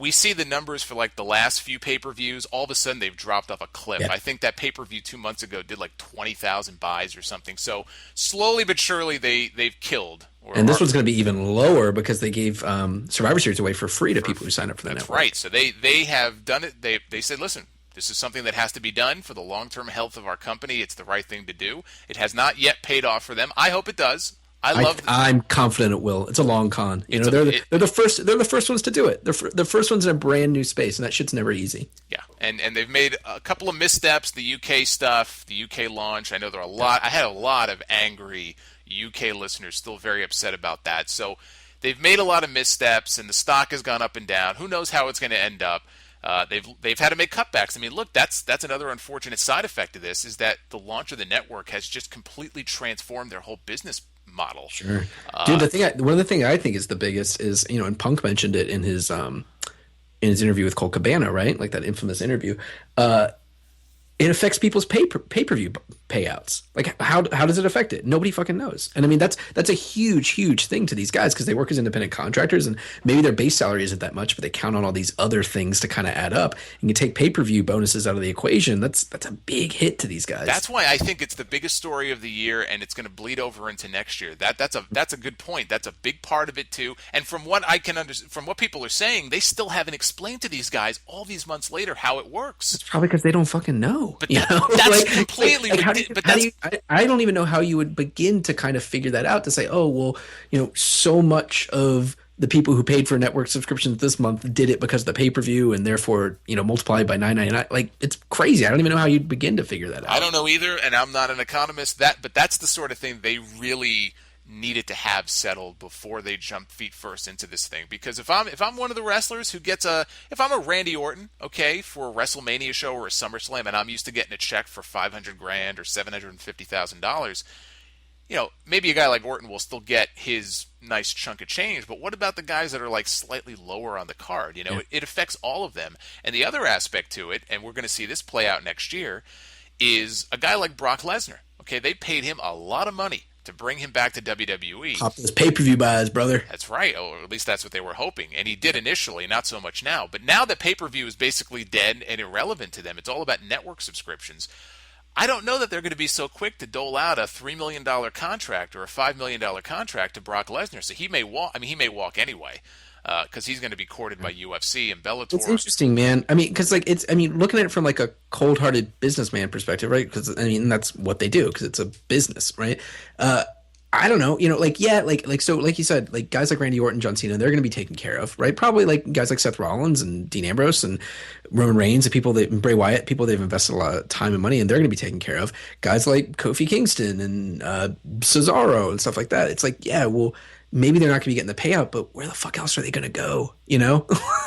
We see the numbers for the last few pay-per-views. All of a sudden, they've dropped off a cliff. Yeah. I think that pay-per-view 2 months ago did 20,000 buys or something. So slowly but surely, they've killed. And this one's going to be even lower because they gave Survivor Series away for free to people who sign up for the network. That's right. So they have done it. They said, listen, this is something that has to be done for the long-term health of our company. It's the right thing to do. It has not yet paid off for them. I hope it does. I'm confident it will. It's a long con. They're the first. They're the first ones to do it. They're the first ones in a brand new space, and that shit's never easy. Yeah, and they've made a couple of missteps. The UK stuff, the UK launch. I know there are a lot. I had a lot of angry UK listeners still very upset about that. So they've made a lot of missteps, and the stock has gone up and down. Who knows how it's going to end up? They've had to make cutbacks. I mean, look, that's another unfortunate side effect of this is that the launch of the network has just completely transformed their whole business model. Sure, dude. One of the things I think is the biggest is and Punk mentioned it in his interview with Colt Cabana, right? Like that infamous interview. it affects people's pay-per-view payouts. Like how does it affect it? Nobody fucking knows. And I mean that's a huge thing to these guys because they work as independent contractors and maybe their base salary isn't that much, but they count on all these other things to kind of add up. And you take pay-per-view bonuses out of the equation. That's a big hit to these guys. That's why I think it's the biggest story of the year, and it's going to bleed over into next year. That's a good point. That's a big part of it too. And from what I can understand, from what people are saying, they still haven't explained to these guys all these months later how it works. It's probably because they don't fucking know. But that's completely. I don't even know how you would begin to kind of figure that out to say, oh, well, so much of the people who paid for network subscriptions this month did it because of the pay-per-view and therefore, multiply by $9.99. Like, it's crazy. I don't even know how you'd begin to figure that out. I don't know either, and I'm not an economist. But that's the sort of thing they really needed to have settled before they jumped feet first into this thing. Because if I'm one of the wrestlers who gets if I'm a Randy Orton, okay, for a WrestleMania show or a SummerSlam, and I'm used to getting a check for $500,000 or $750,000, maybe a guy like Orton will still get his nice chunk of change, but what about the guys that are like slightly lower on the card? It affects all of them. And the other aspect to it, and we're going to see this play out next year, is a guy like Brock Lesnar. Okay, they paid him a lot of money to bring him back to WWE. Pop those pay-per-view buys, brother. That's right, or at least that's what they were hoping. And he did initially, not so much now. But now that pay-per-view is basically dead and irrelevant to them, it's all about network subscriptions. I don't know that they're going to be so quick to dole out a $3 million contract or a $5 million contract to Brock Lesnar. So he may walk. I mean, he may walk anyway because he's going to be courted by UFC and Bellator. It's interesting, man. I mean, because looking at it from like a cold-hearted businessman perspective, right? Because that's what they do because it's a business, right? I don't know, so like you said, like guys like Randy Orton, John Cena, they're going to be taken care of, right? Probably like guys like Seth Rollins and Dean Ambrose and Roman Reigns, and Bray Wyatt, people they've invested a lot of time and money, and they're going to be taken care of. Guys like Kofi Kingston and Cesaro and stuff like that. It's like, yeah, well, maybe they're not going to be getting the payout, but where the fuck else are they going to go?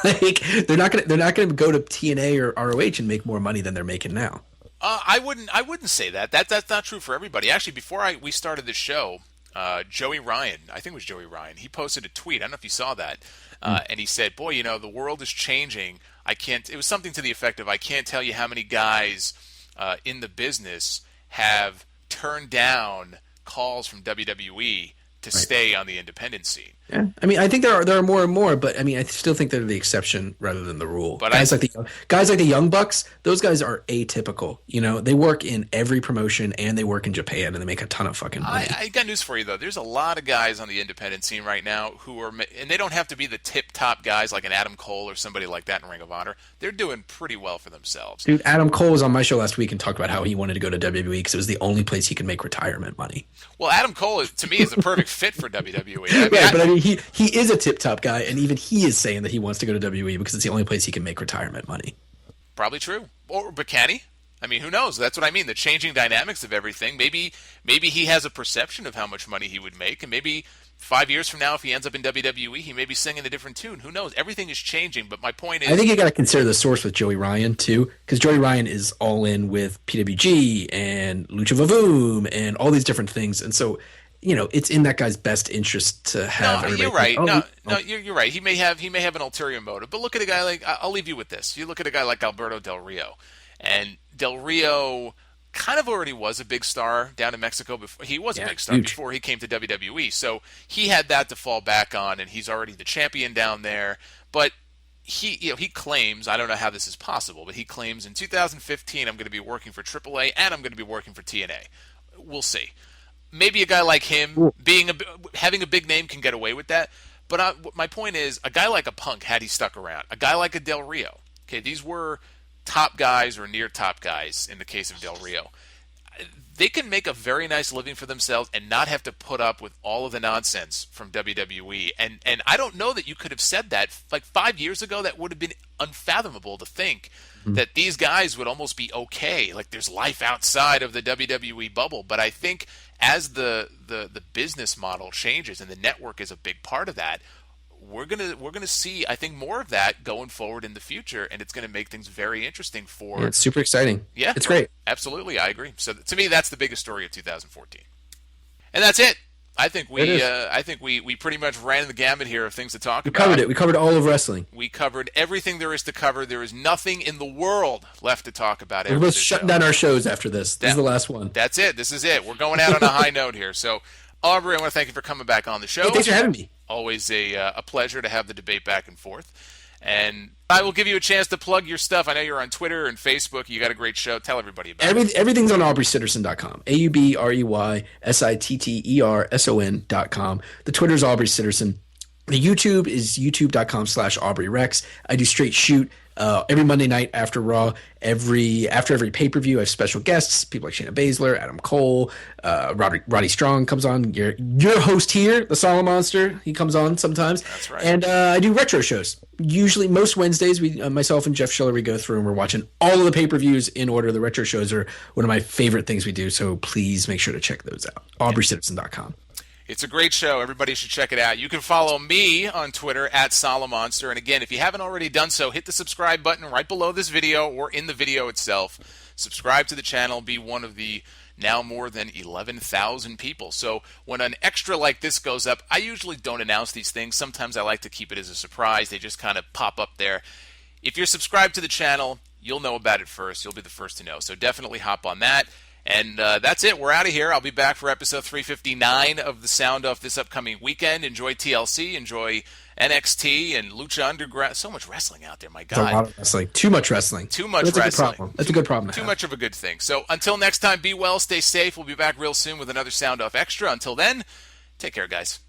Like they're not going to go to TNA or ROH and make more money than they're making now. I wouldn't say that. That's not true for everybody. Actually, before we started the show, Joey Ryan, I think it was Joey Ryan, he posted a tweet. I don't know if you saw that. And he said, boy, the world is changing. It was something to the effect of, I can't tell you how many guys in the business have turned down calls from WWE to stay on the independent scene. Yeah, I mean, I think there are more and more, but I mean, I still think they're the exception rather than the rule. But guys like the Young Bucks, those guys are atypical. They work in every promotion and they work in Japan and they make a ton of fucking money. I got news for you though. There's a lot of guys on the independent scene right now who are, and they don't have to be the tip top guys like an Adam Cole or somebody like that in Ring of Honor. They're doing pretty well for themselves. Dude, Adam Cole was on my show last week and talked about how he wanted to go to WWE because it was the only place he could make retirement money. Well, Adam Cole to me is a perfect fit for WWE. He is a tip-top guy, and even he is saying that he wants to go to WWE because it's the only place he can make retirement money. Probably true. But can he? I mean, who knows? That's what I mean. The changing dynamics of everything. Maybe he has a perception of how much money he would make, and maybe 5 years from now, if he ends up in WWE, he may be singing a different tune. Who knows? Everything is changing, but my point is... I think you got to consider the source with Joey Ryan, too, because Joey Ryan is all in with PWG and Lucha Vavoom and all these different things, and so... it's in that guy's best interest to have. No, you're right. You're right. He may have an ulterior motive. But look at a guy like, I'll leave you with this. You look at a guy like Alberto Del Rio, and Del Rio kind of already was a big star down in Mexico. He was a big star before he came to WWE. So he had that to fall back on, and he's already the champion down there. But he claims, I don't know how this is possible, but he claims in 2015 I'm going to be working for AAA and I'm going to be working for TNA. We'll see. Maybe a guy like him having a big name can get away with that. But my point is, a guy like a Punk, had he stuck around, a guy like a Del Rio, okay, these were top guys or near top guys in the case of Del Rio. They can make a very nice living for themselves and not have to put up with all of the nonsense from WWE. And I don't know that you could have said that. Like 5 years ago, that would have been unfathomable to think that these guys would almost be okay. Like there's life outside of the WWE bubble. But I think as the business model changes and the network is a big part of that, we're gonna see, I think, more of that going forward in the future, and it's going to make things very interesting for... Yeah, it's super exciting. Yeah. It's great. Absolutely, I agree. So to me, that's the biggest story of 2014. And that's it I think There it we is. we pretty much ran the gamut here of things to talk We about. covered it. We covered all of wrestling. We covered everything there is to cover. There is nothing in the world left to talk about. We're both shutting down our shows after this. This is the last one. That's it. This is it. We're going out on a high note here. So, Aubrey, I want to thank you for coming back on the show. Hey, thanks for having me. Always a pleasure to have the debate back and forth. And I will give you a chance to plug your stuff. I know you're on Twitter and Facebook. You got a great show. Tell everybody about it. Everything's on AubreySitterson.com. AubreySitterson.com. The Twitter's Aubrey Sitterson. The YouTube is youtube.com/AubreyRex. I do straight shoot every Monday night after Raw. After every pay-per-view, I have special guests, people like Shayna Baszler, Adam Cole, Roddy Strong comes on. Your host here, the Solomonster, he comes on sometimes. That's right. And I do retro shows. Usually, most Wednesdays, myself and Jeff Schiller, we go through and we're watching all of the pay-per-views in order. The retro shows are one of my favorite things we do, so please make sure to check those out. AubreyCitizen.com. It's a great show. Everybody should check it out. You can follow me on Twitter at Solomonster. And again, if you haven't already done so, hit the subscribe button right below this video or in the video itself. Subscribe to the channel. Be one of the now more than 11,000 people. So when an extra like this goes up, I usually don't announce these things. Sometimes I like to keep it as a surprise. They just kind of pop up there. If you're subscribed to the channel, you'll know about it first. You'll be the first to know. So definitely hop on that. And that's it. We're out of here. I'll be back for episode 359 of the Sound Off this upcoming weekend. Enjoy TLC. Enjoy NXT and Lucha Underground. So much wrestling out there, my God. There's a lot of wrestling. Too much wrestling. Too much That's wrestling. A good problem. That's a good problem. Too much of a good thing. So until next time, be well, stay safe. We'll be back real soon with another Sound Off Extra. Until then, take care, guys.